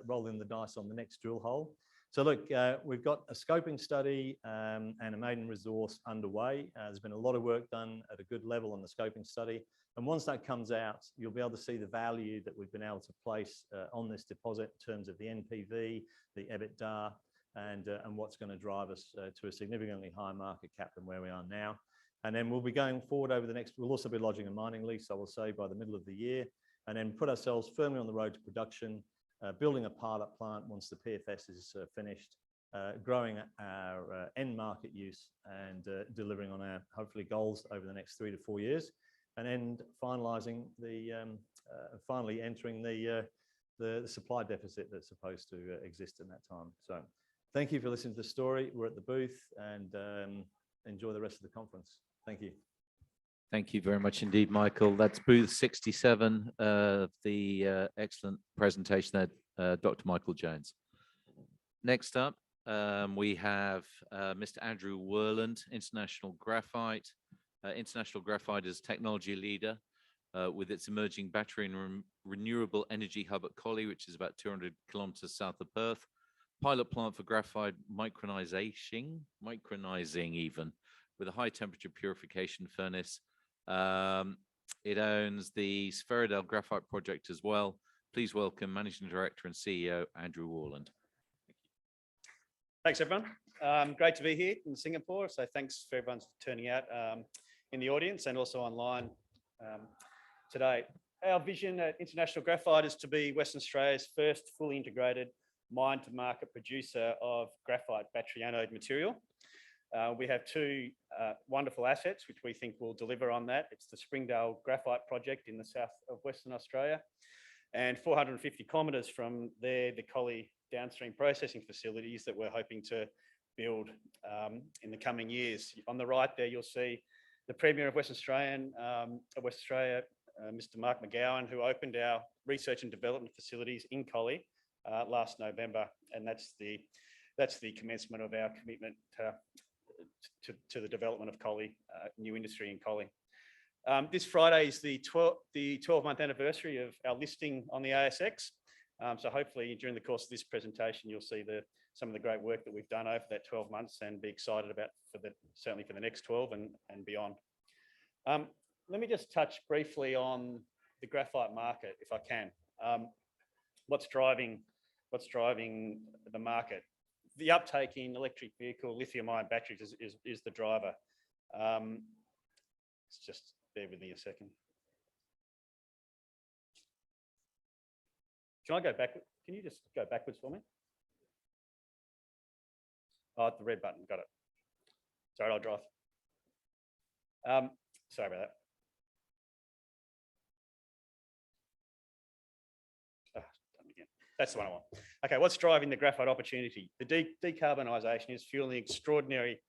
rolling the dice on the next drill hole. So look, we've got a scoping study and a maiden resource underway. There's been a lot of work done at a good level on the scoping study. And once that comes out, you'll be able to see the value that we've been able to place on this deposit in terms of the NPV, the EBITDA, and what's going to drive us to a significantly higher market cap than where we are now. And then we'll be going forward over the next, we'll also be lodging a mining lease, I will say, by the middle of the year, and then put ourselves firmly on the road to production, building a pilot plant once the PFS is finished, growing our end market use and delivering on our, hopefully, goals over the next 3 to 4 years, and then finalizing finally entering the supply deficit that's supposed to exist in that time. So thank you for listening to the story. We're at the booth, and enjoy the rest of the conference. Thank you. Thank you very much indeed, Michael. That's booth 67 of the excellent presentation there, Dr. Michael Jones. Next up, we have Mr. Andrew Worland, International Graphite. International Graphite is technology leader with its emerging battery and renewable energy hub at Collie, which is about 200 kilometers south of Perth. Pilot plant for graphite micronizing even, with a high temperature purification furnace. It owns the Spheridel Graphite project as well. Please welcome Managing Director and CEO, Andrew Worland. Thanks, everyone. Great to be here in Singapore. So thanks for everyone turning out in the audience and also online today. Our vision at International Graphite is to be Western Australia's first fully integrated mine-to-market producer of graphite battery anode material. We have two wonderful assets, which we think will deliver on that. It's the Springdale Graphite project in the south of Western Australia, and 450 kilometres from there, the Collie downstream processing facilities that we're hoping to build in the coming years. On the right there, you'll see the Premier of Western Australia, Mr. Mark McGowan, who opened our research and development facilities in Collie last November, and that's the commencement of our commitment to the development of Collie, new industry in Collie. This Friday is the 12-month anniversary of our listing on the ASX. So hopefully during the course of this presentation, you'll see some of the great work that we've done over that 12 months and be excited about certainly for the next 12 and beyond. Let me just touch briefly on the graphite market, if I can. What's driving the market? The uptake in electric vehicle lithium-ion batteries is the driver. Let's just bear with me a second. Can I go backward? Can you just go backwards for me? Oh, the red button, got it. Sorry, I'll drive. Sorry about that. Done again. That's the one I want. Okay, what's driving the graphite opportunity? The decarbonisation is fueling extraordinary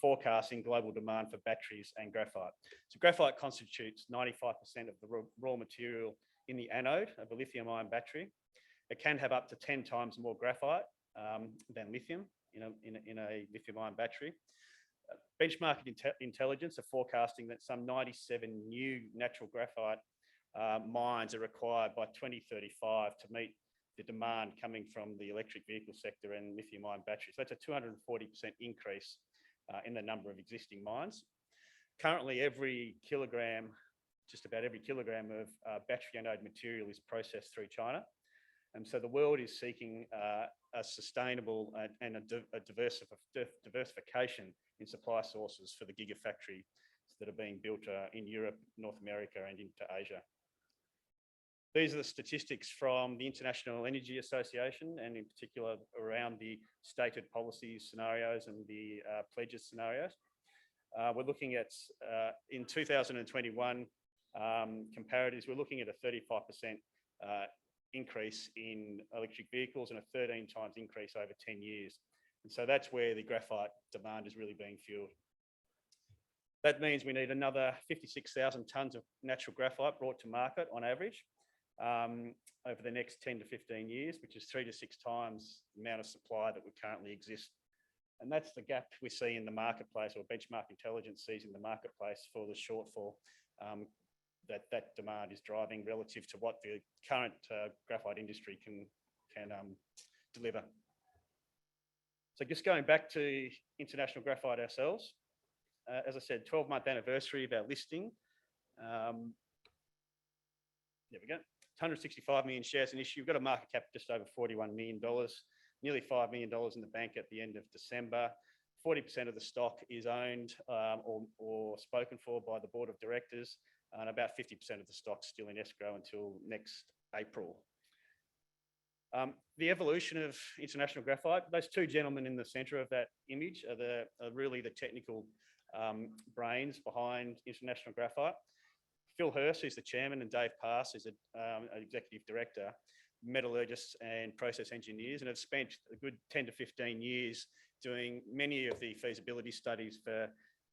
forecasting global demand for batteries and graphite. So graphite constitutes 95% of the raw material in the anode of a lithium-ion battery. It can have up to 10 times more graphite than lithium in a lithium-ion battery. Benchmark Intelligence are forecasting that some 97 new natural graphite mines are required by 2035 to meet the demand coming from the electric vehicle sector and lithium-ion batteries. So that's a 240% increase in the number of existing mines. Currently, just about every kilogram of battery anode material is processed through China. And so the world is seeking a sustainable and a diversification in supply sources for the gigafactories that are being built in Europe, North America, and into Asia. These are the statistics from the International Energy Association, and in particular around the stated policy scenarios and the pledges scenarios. We're looking at, in 2021, comparatives, we're looking at a 35% increase in electric vehicles and a 13 times increase over 10 years. And so that's where the graphite demand is really being fueled. That means we need another 56,000 tonnes of natural graphite brought to market on average over the next 10 to 15 years, which is 3 to 6 times the amount of supply that would currently exist. And that's the gap we see in the marketplace, or Benchmark Intelligence sees in the marketplace for the shortfall that demand is driving relative to what the current graphite industry can deliver. So just going back to International Graphite ourselves, as I said, 12-month anniversary of our listing. There we go. 165 million shares in issue. We've got a market cap just over $41 million, nearly $5 million in the bank at the end of December. 40% of the stock is owned or spoken for by the board of directors, and about 50% of the stock still in escrow until next April. The evolution of International Graphite, those two gentlemen in the centre of that image are really the technical brains behind International Graphite. Phil Hurst, who's the chairman, and Dave Pass, who's an executive director, metallurgists and process engineers, and have spent a good 10 to 15 years doing many of the feasibility studies for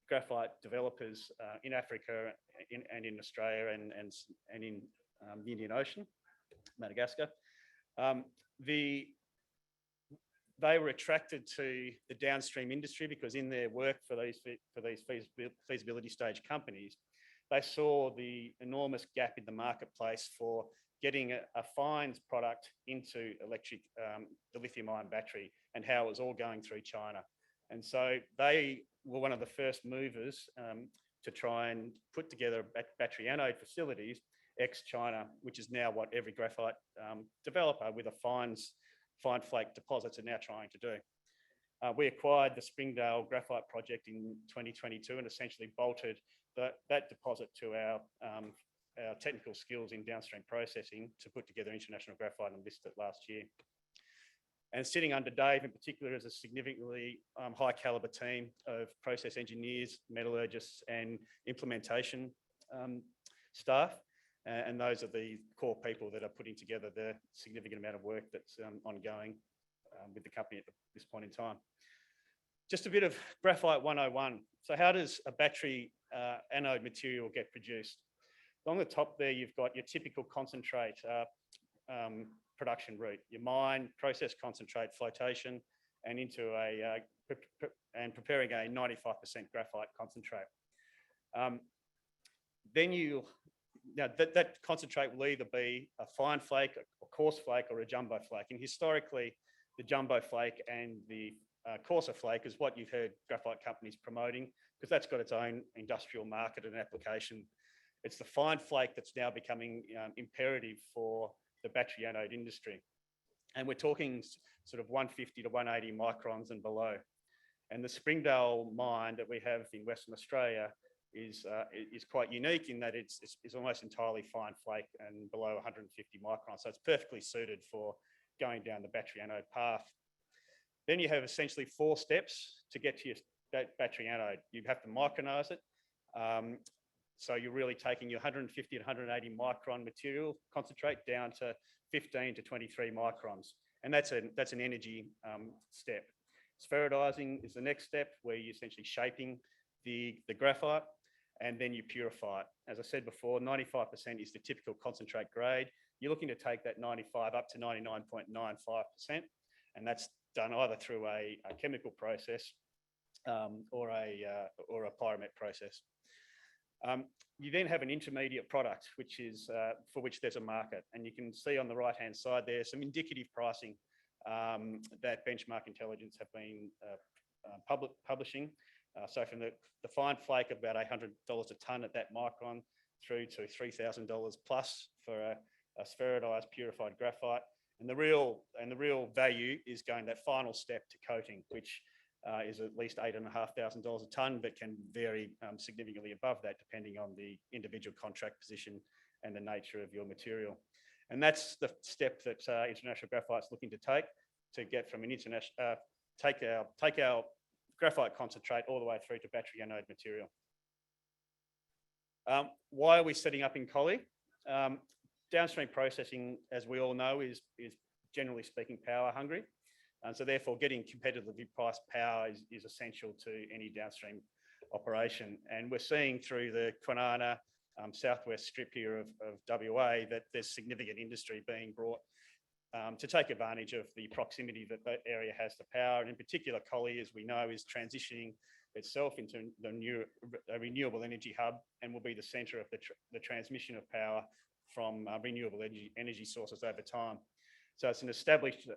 graphite developers in Africa and in Australia and in the Indian Ocean, Madagascar. They were attracted to the downstream industry because in their work for these feasibility stage companies, they saw the enormous gap in the marketplace for getting a fines product into the lithium-ion battery and how it was all going through China. And so they were one of the first movers to try and put together battery anode facilities ex-China, which is now what every graphite developer with a fine flake deposits are now trying to do. We acquired the Springdale Graphite project in 2022 and essentially bolted that deposit to our technical skills in downstream processing to put together International Graphite and list it last year. And sitting under Dave in particular is a significantly high caliber team of process engineers, metallurgists and implementation staff. And those are the core people that are putting together the significant amount of work that's ongoing with the company at this point in time. Just a bit of Graphite 101. So how does a battery anode material get produced? On the top there, you've got your typical concentrate production route. You mine, process concentrate, flotation, and into preparing a 95% graphite concentrate. then that concentrate will either be a fine flake, a coarse flake, or a jumbo flake. And historically, the jumbo flake and the coarser flake is what you've heard graphite companies promoting, because that's got its own industrial market and application. It's the fine flake that's now becoming imperative for the battery anode industry. And we're talking sort of 150 to 180 microns and below. And the Springdale mine that we have in Western Australia is quite unique in that it's almost entirely fine flake and below 150 microns. So it's perfectly suited for going down the battery anode path. Then you have essentially 4 steps to get to your battery anode. You have to micronize it. So you're really taking your 150 to 180 micron material concentrate down to 15 to 23 microns. And that's an energy step. Spheroidizing is the next step, where you're essentially shaping the graphite, and then you purify it. As I said before, 95% is the typical concentrate grade. You're looking to take that 95 up to 99.95%, and that's done either through a chemical process or a pyromet process. You then have an intermediate product, which is for which there's a market, and you can see on the right-hand side there some indicative pricing that Benchmark Intelligence have been publishing. So from the fine flake of about $800 a tonne at that micron through to $3,000 plus for a spheroidized purified graphite. And the real value is going that final step to coating, which is at least $8,500 a tonne, but can vary significantly above that depending on the individual contract position and the nature of your material. And that's the step that International Graphite's looking to take to get from an take our graphite concentrate all the way through to battery anode material. Why are we setting up in Collie? Downstream processing, as we all know, is generally speaking power hungry. And so therefore getting competitively priced power is essential to any downstream operation. And we're seeing through the Kwinana southwest strip here of WA that there's significant industry being brought to take advantage of the proximity that that area has to power. And in particular, Collie, as we know, is transitioning itself into a renewable energy hub and will be the centre of the transmission of power from renewable energy sources over time. So it's an established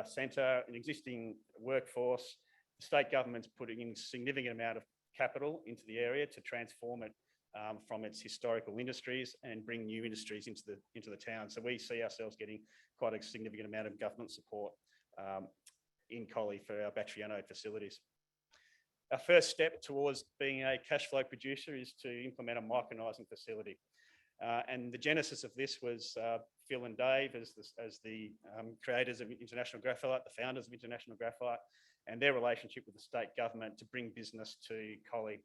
centre, an existing workforce. The state government's putting in a significant amount of capital into the area to transform it from its historical industries and bring new industries into the town. So we see ourselves getting quite a significant amount of government support in Collie for our battery anode facilities. Our first step towards being a cash flow producer is to implement a micronizing facility. And the genesis of this was Phil and Dave as the creators of International Graphite, the founders of International Graphite, and their relationship with the state government to bring business to Collie.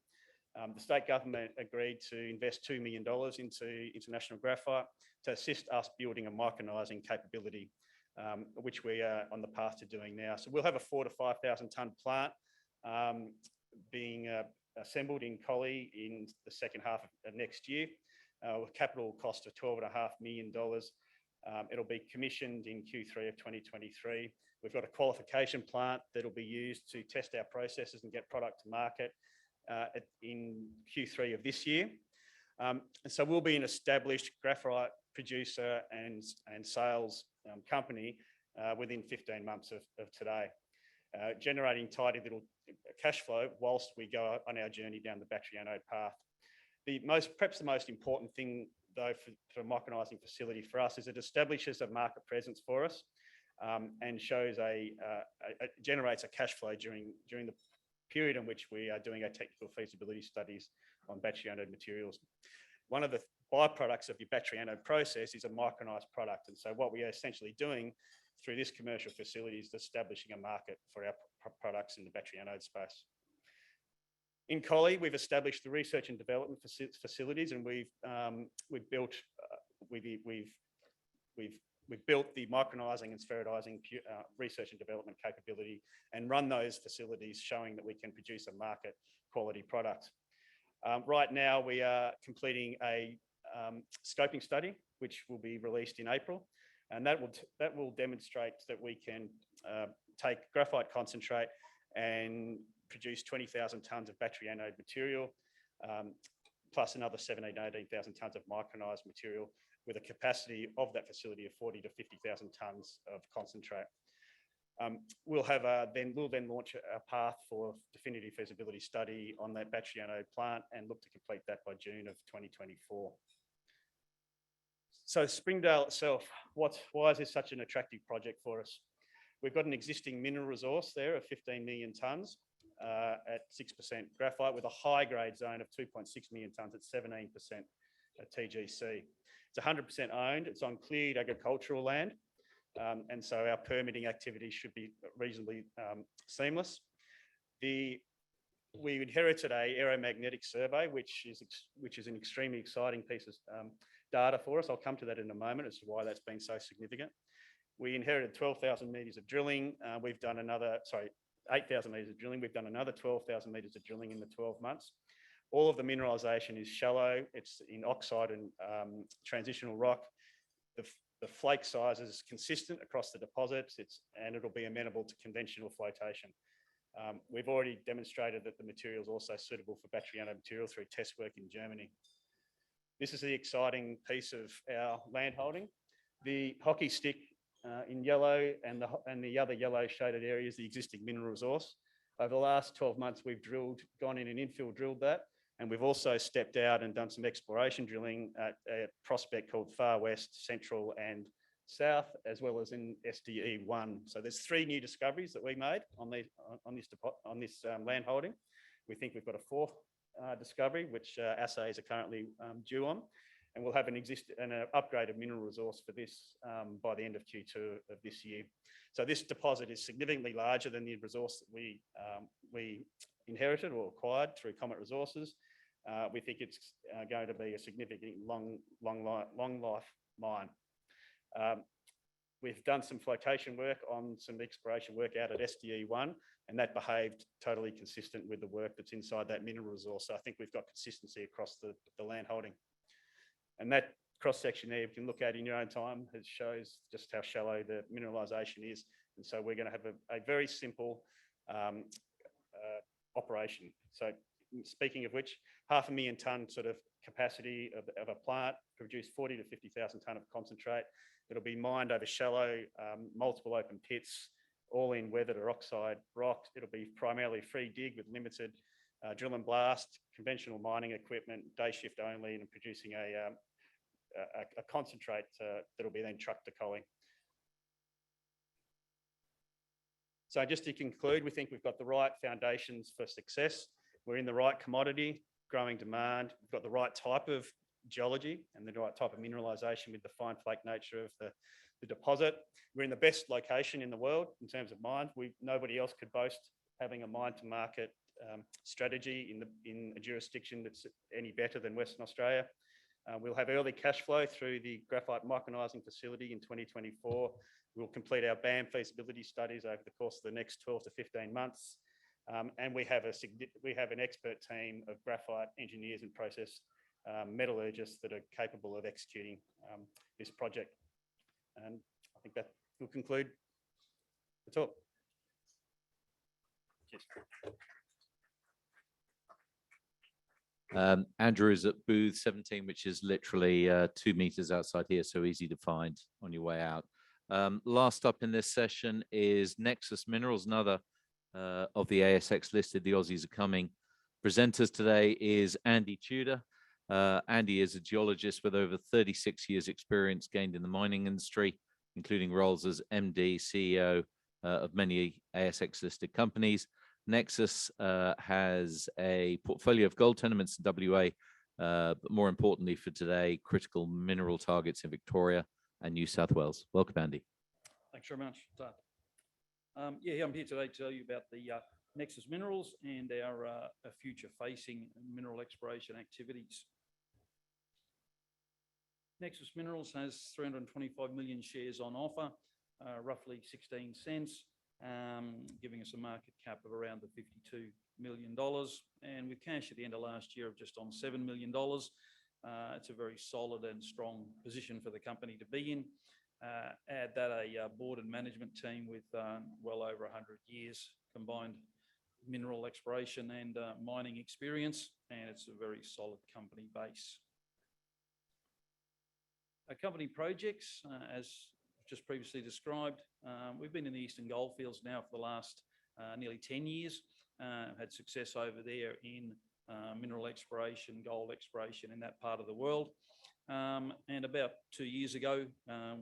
The state government agreed to invest $2 million into International Graphite to assist us building a micronizing capability, which we are on the path to doing now. So we'll have a 4,000 to 5,000 tonne plant being assembled in Collie in the second half of next year, with capital cost of $12.5 million. It'll be commissioned in Q3 of 2023. We've got a qualification plant that'll be used to test our processes and get product to market in Q3 of this year. And so we'll be an established graphite producer and sales company within 15 months of today, generating tidy little cash flow whilst we go on our journey down the battery anode path. Perhaps the most important thing, though, for a micronizing facility for us is it establishes a market presence for us and shows generates a cash flow during the period in which we are doing our technical feasibility studies on battery anode materials. One of the byproducts of your battery anode process is a micronized product. And so what we are essentially doing through this commercial facility is establishing a market for our products in the battery anode space. In Collie, we've established the research and development facilities, and we've built the micronizing and spheroidizing research and development capability and run those facilities, showing that we can produce a market quality product. Right now, we are completing a scoping study, which will be released in April, and that will demonstrate that we can take graphite concentrate and produce 20,000 tonnes of battery anode material plus another 18,000 tonnes of micronized material with a capacity of that facility of 40 to 50,000 tonnes of concentrate. We'll then launch a path for definitive feasibility study on that battery anode plant and look to complete that by June of 2024. So Springdale itself, why is this such an attractive project for us? We've got an existing mineral resource there of 15 million tonnes at 6% graphite with a high grade zone of 2.6 million tonnes at 17% TGC. It's 100% owned, it's on cleared agricultural land. And so our permitting activities should be reasonably seamless. We inherited a aeromagnetic survey, which is an extremely exciting piece of data for us. I'll come to that in a moment as to why that's been so significant. We inherited 12,000 metres of drilling. We've done another, 8,000 metres of drilling. We've done another 12,000 metres of drilling in the 12 months. All of the mineralisation is shallow. It's in oxide and transitional rock. The flake size is consistent across the deposits, and it'll be amenable to conventional flotation. We've already demonstrated that the material is also suitable for battery anode material through test work in Germany. This is the exciting piece of our land holding. The hockey stick in yellow and the other yellow shaded area is the existing mineral resource. Over the last 12 months, we've gone in and infill drilled that, and we've also stepped out and done some exploration drilling at a prospect called Far West, Central and South, as well as in SDE1. So there's 3 new discoveries that we made on this land holding. We think we've got a 4th discovery, which assays are currently due on, and we'll have an upgraded mineral resource for this by the end of Q2 of this year. So this deposit is significantly larger than the resource that we inherited or acquired through Comet Resources. We think it's going to be a significant long life mine. We've done some flotation work on some exploration work out at SDE1, and that behaved totally consistent with the work that's inside that mineral resource. So I think we've got consistency across the land holding. And that cross-section there you can look at in your own time. It shows just how shallow the mineralisation is. And so we're going to have a very simple operation. So speaking of which, 500,000 tonne sort of capacity of a plant, produce 40 to 50,000 tonne of concentrate. It'll be mined over shallow, multiple open pits, all in weathered or oxide rock. It'll be primarily free dig with limited drill and blast, conventional mining equipment, day shift only, and producing a concentrate that'll be then trucked to Collie. So just to conclude, we think we've got the right foundations for success. We're in the right commodity, growing demand. We've got the right type of geology and the right type of mineralisation with the fine flake nature of the deposit. We're in the best location in the world in terms of mine. Nobody else could boast having a mine to market strategy in a jurisdiction that's any better than Western Australia. We'll have early cash flow through the graphite micronizing facility in 2024. We'll complete our BAM feasibility studies over the course of the next 12 to 15 months. And we have an expert team of graphite engineers and process metallurgists that are capable of executing this project. And I think that will conclude the talk. Cheers. Andrew is at booth 17, which is literally 2 meters outside here, so easy to find on your way out. Last up in this session is Nexus Minerals, another of the ASX listed. The Aussies are coming. Presenters today is Andy Tudor. Andy is a geologist with over 36 years experience gained in the mining industry, including roles as MD, CEO of many ASX listed companies. Nexus has a portfolio of gold tenements in WA, but more importantly for today, critical mineral targets in Victoria and New South Wales. Welcome, Andy. Thanks very much. I'm here today to tell you about the Nexus Minerals and our future-facing mineral exploration activities. Nexus Minerals has 325 million shares on offer, roughly 16 cents. Giving us a market cap of around the $52 million. And with cash at the end of last year of just on $7 million, it's a very solid and strong position for the company to be in. Add that a board and management team with well over 100 years combined mineral exploration and mining experience, and it's a very solid company base. Our company projects, as just previously described, we've been in the Eastern Goldfields now for the last nearly 10 years. Had success over there in mineral exploration, gold exploration in that part of the world. And about 2 years ago,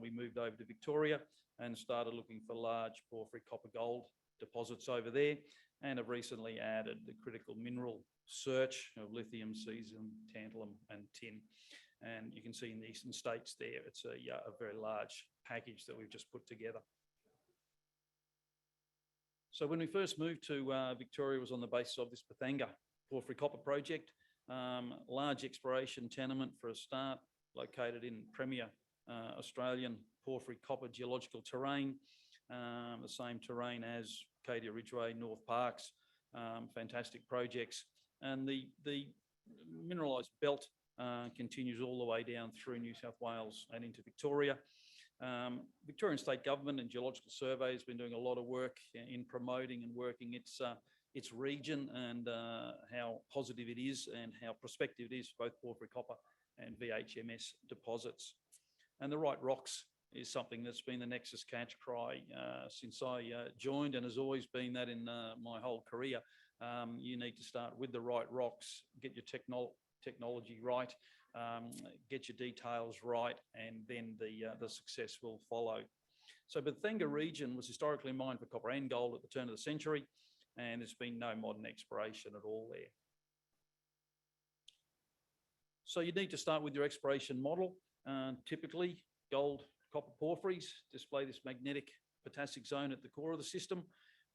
we moved over to Victoria and started looking for large porphyry copper gold deposits over there, and have recently added the critical mineral search of lithium, cesium, tantalum and tin. And you can see in the eastern states there, it's a very large package that we've just put together. So when we first moved to Victoria, it was on the basis of this Bethanga porphyry copper project, large exploration tenement for a start, located in premier Australian porphyry copper geological terrain, the same terrain as Cadia Ridgeway, North Parks, fantastic projects. And the mineralised belt continues all the way down through New South Wales and into Victoria. Victorian State Government and Geological Survey has been doing a lot of work in promoting and working its region, and how positive it is and how prospective it is for both porphyry copper and VHMS deposits. And the right rocks is something that's been the Nexus catch cry since I joined, and has always been that in my whole career. You need to start with the right rocks, get your technology right, get your details right, and then the success will follow. So Bethanga region was historically mined for copper and gold at the turn of the century, and there's been no modern exploration at all there. So you need to start with your exploration model. Typically, gold, copper porphyries display this magnetic potassic zone at the core of the system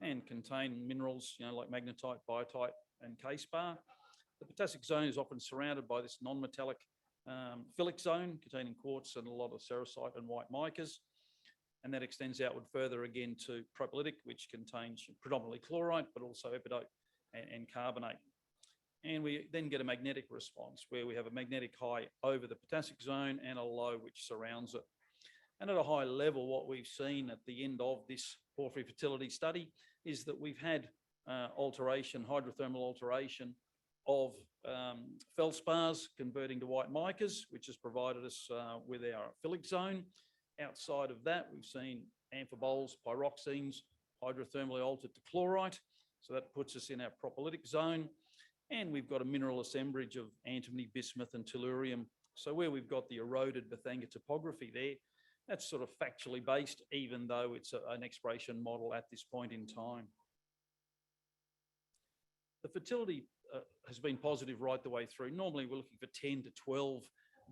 and contain minerals, like magnetite, biotite, and K-spar. The potassic zone is often surrounded by this non-metallic phyllic zone containing quartz and a lot of sericite and white micas. And that extends outward further again to propylitic, which contains predominantly chlorite, but also epidote and carbonate. And we then get a magnetic response where we have a magnetic high over the potassic zone and a low which surrounds it. And at a high level, what we've seen at the end of this porphyry fertility study is that we've had hydrothermal alteration of feldspars converting to white micas, which has provided us with our phyllic zone. Outside of that, we've seen amphiboles, pyroxenes, hydrothermally altered to chlorite. So that puts us in our propylitic zone. And we've got a mineral assemblage of antimony, bismuth and tellurium. So where we've got the eroded Bethanga topography there, that's sort of factually based, even though it's an exploration model at this point in time. The fertility has been positive right the way through. Normally we're looking for 10 to 12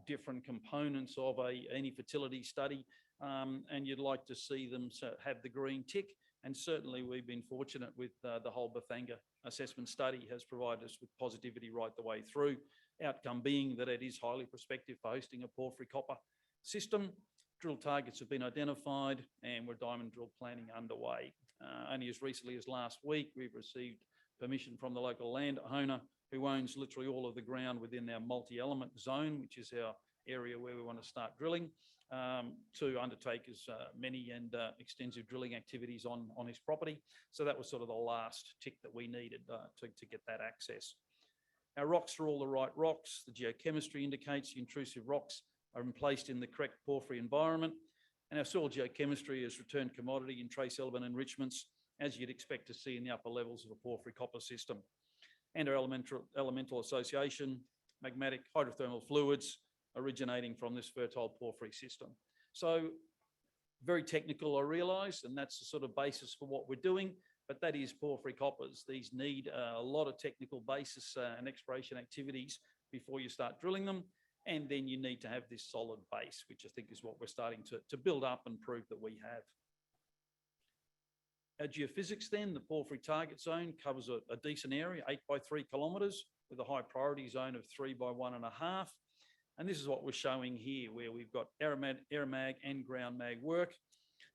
different components of any fertility study, and you'd like to see them have the green tick. And certainly we've been fortunate with the whole Bethanga assessment study has provided us with positivity right the way through. Outcome being that it is highly prospective for hosting a porphyry copper system. Drill targets have been identified and we're diamond drill planning underway. Only as recently as last week, we've received permission from the local landowner who owns literally all of the ground within our multi-element zone, which is our area where we want to start drilling, to undertake as many and extensive drilling activities on his property. So that was sort of the last tick that we needed to get that access. Our rocks are all the right rocks. The geochemistry indicates the intrusive rocks are placed in the correct porphyry environment. And our soil geochemistry has returned commodity and trace element enrichments, as you'd expect to see in the upper levels of a porphyry copper system. And our elemental association, magmatic hydrothermal fluids originating from this fertile porphyry system. So very technical, I realise, and that's the sort of basis for what we're doing, but that is porphyry coppers. These need a lot of technical basis and exploration activities before you start drilling them. And then you need to have this solid base, which I think is what we're starting to build up and prove that we have. Our geophysics then, the porphyry target zone covers a decent area, 8 by 3 kilometres, with a high priority zone of 3 by 1.5. And this is what we're showing here, where we've got air mag and ground mag work.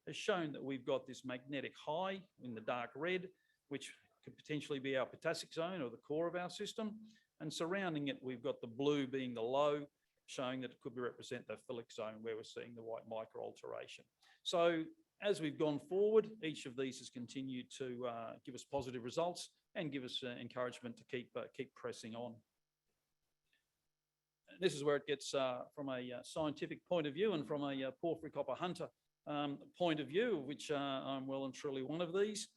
Has shown that we've got this magnetic high in the dark red, which could potentially be our potassic zone or the core of our system. And surrounding it, we've got the blue being the low, showing that it could represent the phyllic zone where we're seeing the white micro alteration. So as we've gone forward, each of these has continued to give us positive results, and give us encouragement to keep pressing on. This is where it gets from a scientific point of view and from a porphyry copper hunter point of view, of which I'm well and truly one of these.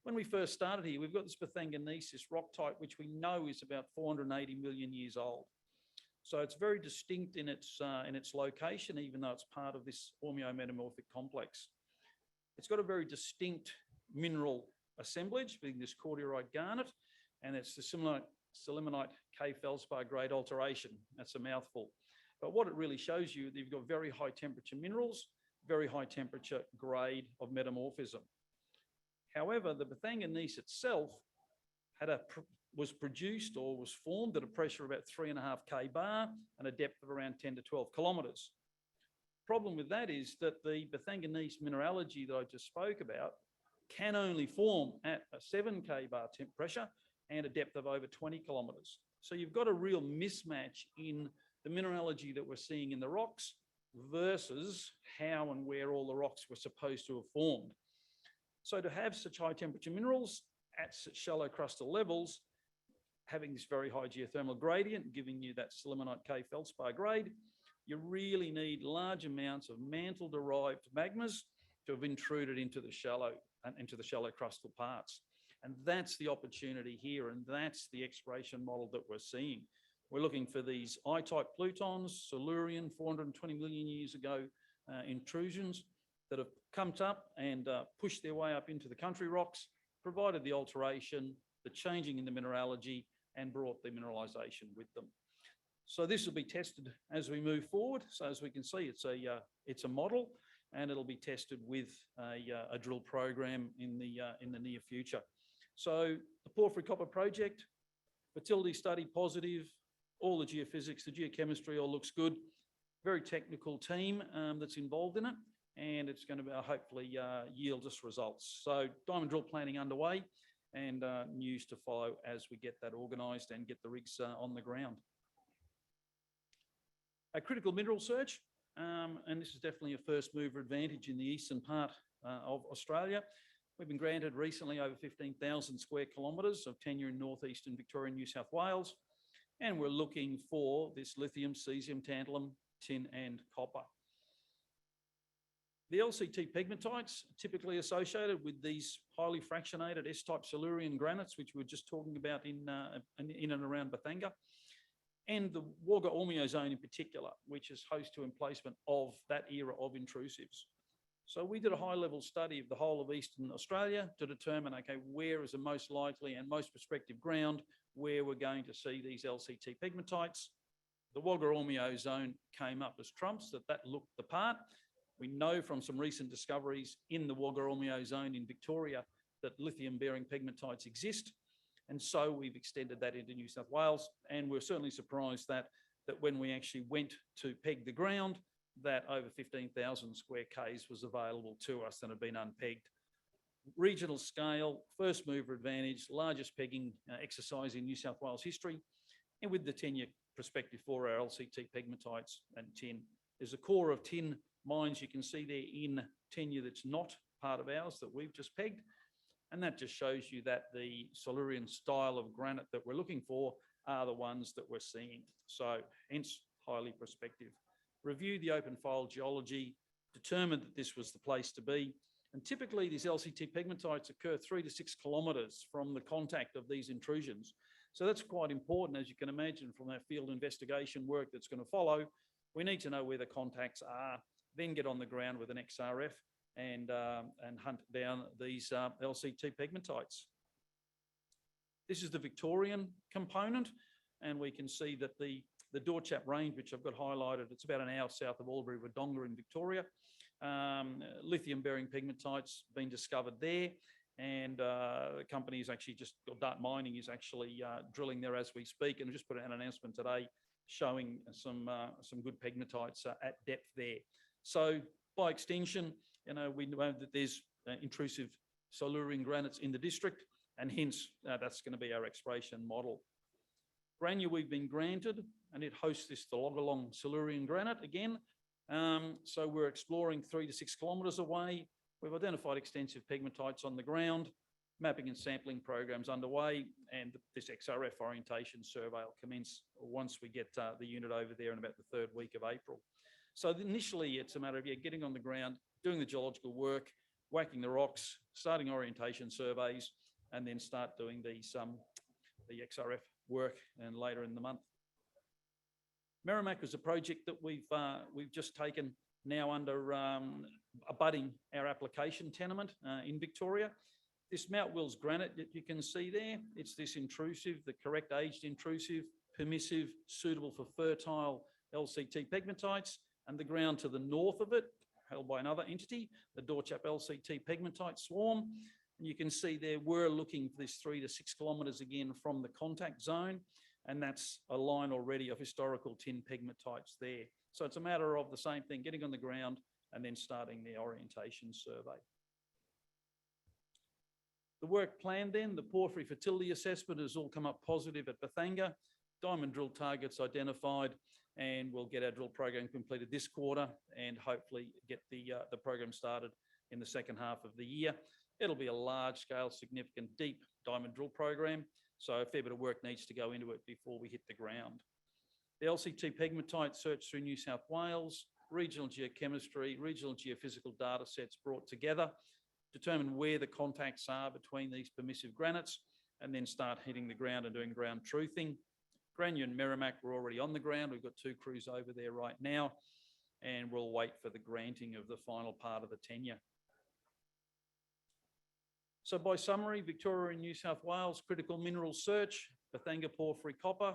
When we first started here, we've got this Bathanganesis rock type, which we know is about 480 million years old. So it's very distinct in its location, even though it's part of this ormeo-metamorphic complex. It's got a very distinct mineral assemblage, being this cordierite garnet, and it's the sillimanite K feldspar grade alteration. That's a mouthful. But what it really shows you, you've got very high temperature minerals, very high temperature grade of metamorphism. However, the Bathanganese itself was produced or was formed at a pressure of about 3.5 kbar and a depth of around 10 to 12 kilometres. Problem with that is that the Bathanganese mineralogy that I just spoke about can only form at a 7 kbar temp pressure and a depth of over 20 kilometres. So you've got a real mismatch in the mineralogy that we're seeing in the rocks versus how and where all the rocks were supposed to have formed. So to have such high temperature minerals at such shallow crustal levels, having this very high geothermal gradient, giving you that sillimanite K feldspar grade, you really need large amounts of mantle-derived magmas to have intruded into the shallow crustal parts. And that's the opportunity here, and that's the exploration model that we're seeing. We're looking for these I-type plutons, Silurian, 420 million years ago intrusions that have come up and pushed their way up into the country rocks, provided the alteration, the changing in the mineralogy, and brought the mineralization with them. So this will be tested as we move forward. So as we can see, it's a model, and it'll be tested with a drill program in the near future. So the porphyry copper project, fertility study positive, all the geophysics, the geochemistry all looks good. Very technical team that's involved in it, and it's going to hopefully yield us results. So diamond drill planning underway, and news to follow as we get that organised and get the rigs on the ground. A critical mineral search, and this is definitely a first mover advantage in the eastern part of Australia. We've been granted recently over 15,000 square kilometres of tenure in northeastern Victoria and New South Wales, and we're looking for this lithium, cesium, tantalum, tin and copper. The LCT pegmatites are typically associated with these highly fractionated S-type Silurian granites, which we were just talking about in and around Bathanga, and the Wagga-Ormeo zone in particular, which is host to emplacement of that era of intrusives. So we did a high-level study of the whole of Eastern Australia to determine, okay, where is the most likely and most prospective ground where we're going to see these LCT pegmatites. The Wagga-Ormeo zone came up as trumps, that looked the part. We know from some recent discoveries in the Wagga-Ormeo zone in Victoria that lithium-bearing pegmatites exist. And so we've extended that into New South Wales. And we're certainly surprised that when we actually went to peg the ground, that over 15,000 square Ks was available to us and had been unpegged. Regional scale, first mover advantage, largest pegging exercise in New South Wales history, and with the tenure perspective for our LCT pegmatites and tin. There's a core of tin mines you can see there in tenure that's not part of ours that we've just pegged. And that just shows you that the Silurian style of granite that we're looking for are the ones that we're seeing. So hence highly prospective. Review the open file geology, determined that this was the place to be. And typically these LCT pegmatites occur 3 to 6 kilometres from the contact of these intrusions. So that's quite important, as you can imagine, from our field investigation work that's going to follow. We need to know where the contacts are, then get on the ground with an XRF and hunt down these LCT pegmatites. This is the Victorian component, and we can see that the Dorchap range, which I've got highlighted, it's about an hour south of Albury-Wodonga in Victoria. Lithium-bearing pegmatites been discovered there, and the company is actually just, Dart Mining is actually drilling there as we speak, and just put out an announcement today showing some good pegmatites at depth there. So by extension, we know that there's intrusive Silurian granites in the district, and hence that's going to be our exploration model. Granule we've been granted, and it hosts this Thalogolong Silurian granite again. So we're exploring 3 to 6 kilometres away. We've identified extensive pegmatites on the ground. mapping and sampling programs underway, and this XRF orientation survey will commence once we get the unit over there in about the 3rd week of April. So initially, it's a matter of getting on the ground, doing the geological work, whacking the rocks, starting orientation surveys, and then start doing these the XRF work and later in the month. Merrimack was a project that we've just taken now under abutting our application tenement in Victoria. This Mount Wills granite that you can see there, it's this intrusive, the correct aged intrusive, permissive, suitable for fertile LCT pegmatites, and the ground to the north of it, held by another entity, the Dorchap LCT pegmatite swarm. And you can see there we're looking for this 3 to 6 kilometres again from the contact zone, and that's a line already of historical tin pegmatites there. So it's a matter of the same thing, getting on the ground and then starting the orientation survey. The work plan then, the porphyry fertility assessment has all come up positive at Bathanga, diamond drill targets identified, and we'll get our drill program completed this quarter and hopefully get the program started in the second half of the year. It'll be a large scale, significant, deep diamond drill program, so a fair bit of work needs to go into it before we hit the ground. The LCT pegmatite search through New South Wales, regional geochemistry, regional geophysical data sets brought together, determine where the contacts are between these permissive granites, and then start hitting the ground and doing ground truthing. Grania and Merrimack were already on the ground. We've got 2 crews over there right now, and we'll wait for the granting of the final part of the tenure. So by summary, Victoria and New South Wales critical mineral search, Bathanga porphyry copper,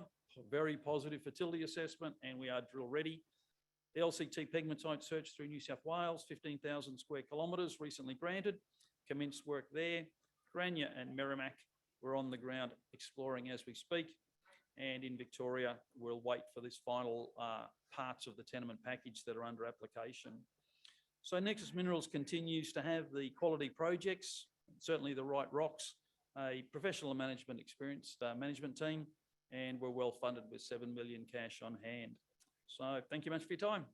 very positive fertility assessment, and we are drill ready. The LCT pegmatite search through New South Wales, 15,000 square kilometres, recently granted, commenced work there. Grania and Merrimack, we're on the ground exploring as we speak. And in Victoria, we'll wait for this final parts of the tenement package that are under application. So Nexus Minerals continues to have the quality projects, certainly the right rocks, a professional management experienced management team, and we're well funded with 7 million cash on hand. So thank you much for your time.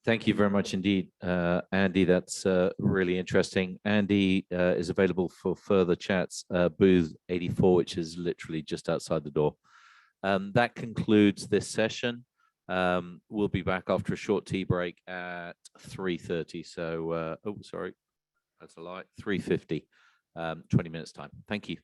Thank you very much indeed, Andy. That's really interesting. Andy is available for further chats, booth 84, which is literally just outside the door. That concludes this session. We'll be back after a short tea break at 3:30. So, oh, sorry, that's a lie, 3:50, 20 minutes time. Thank you.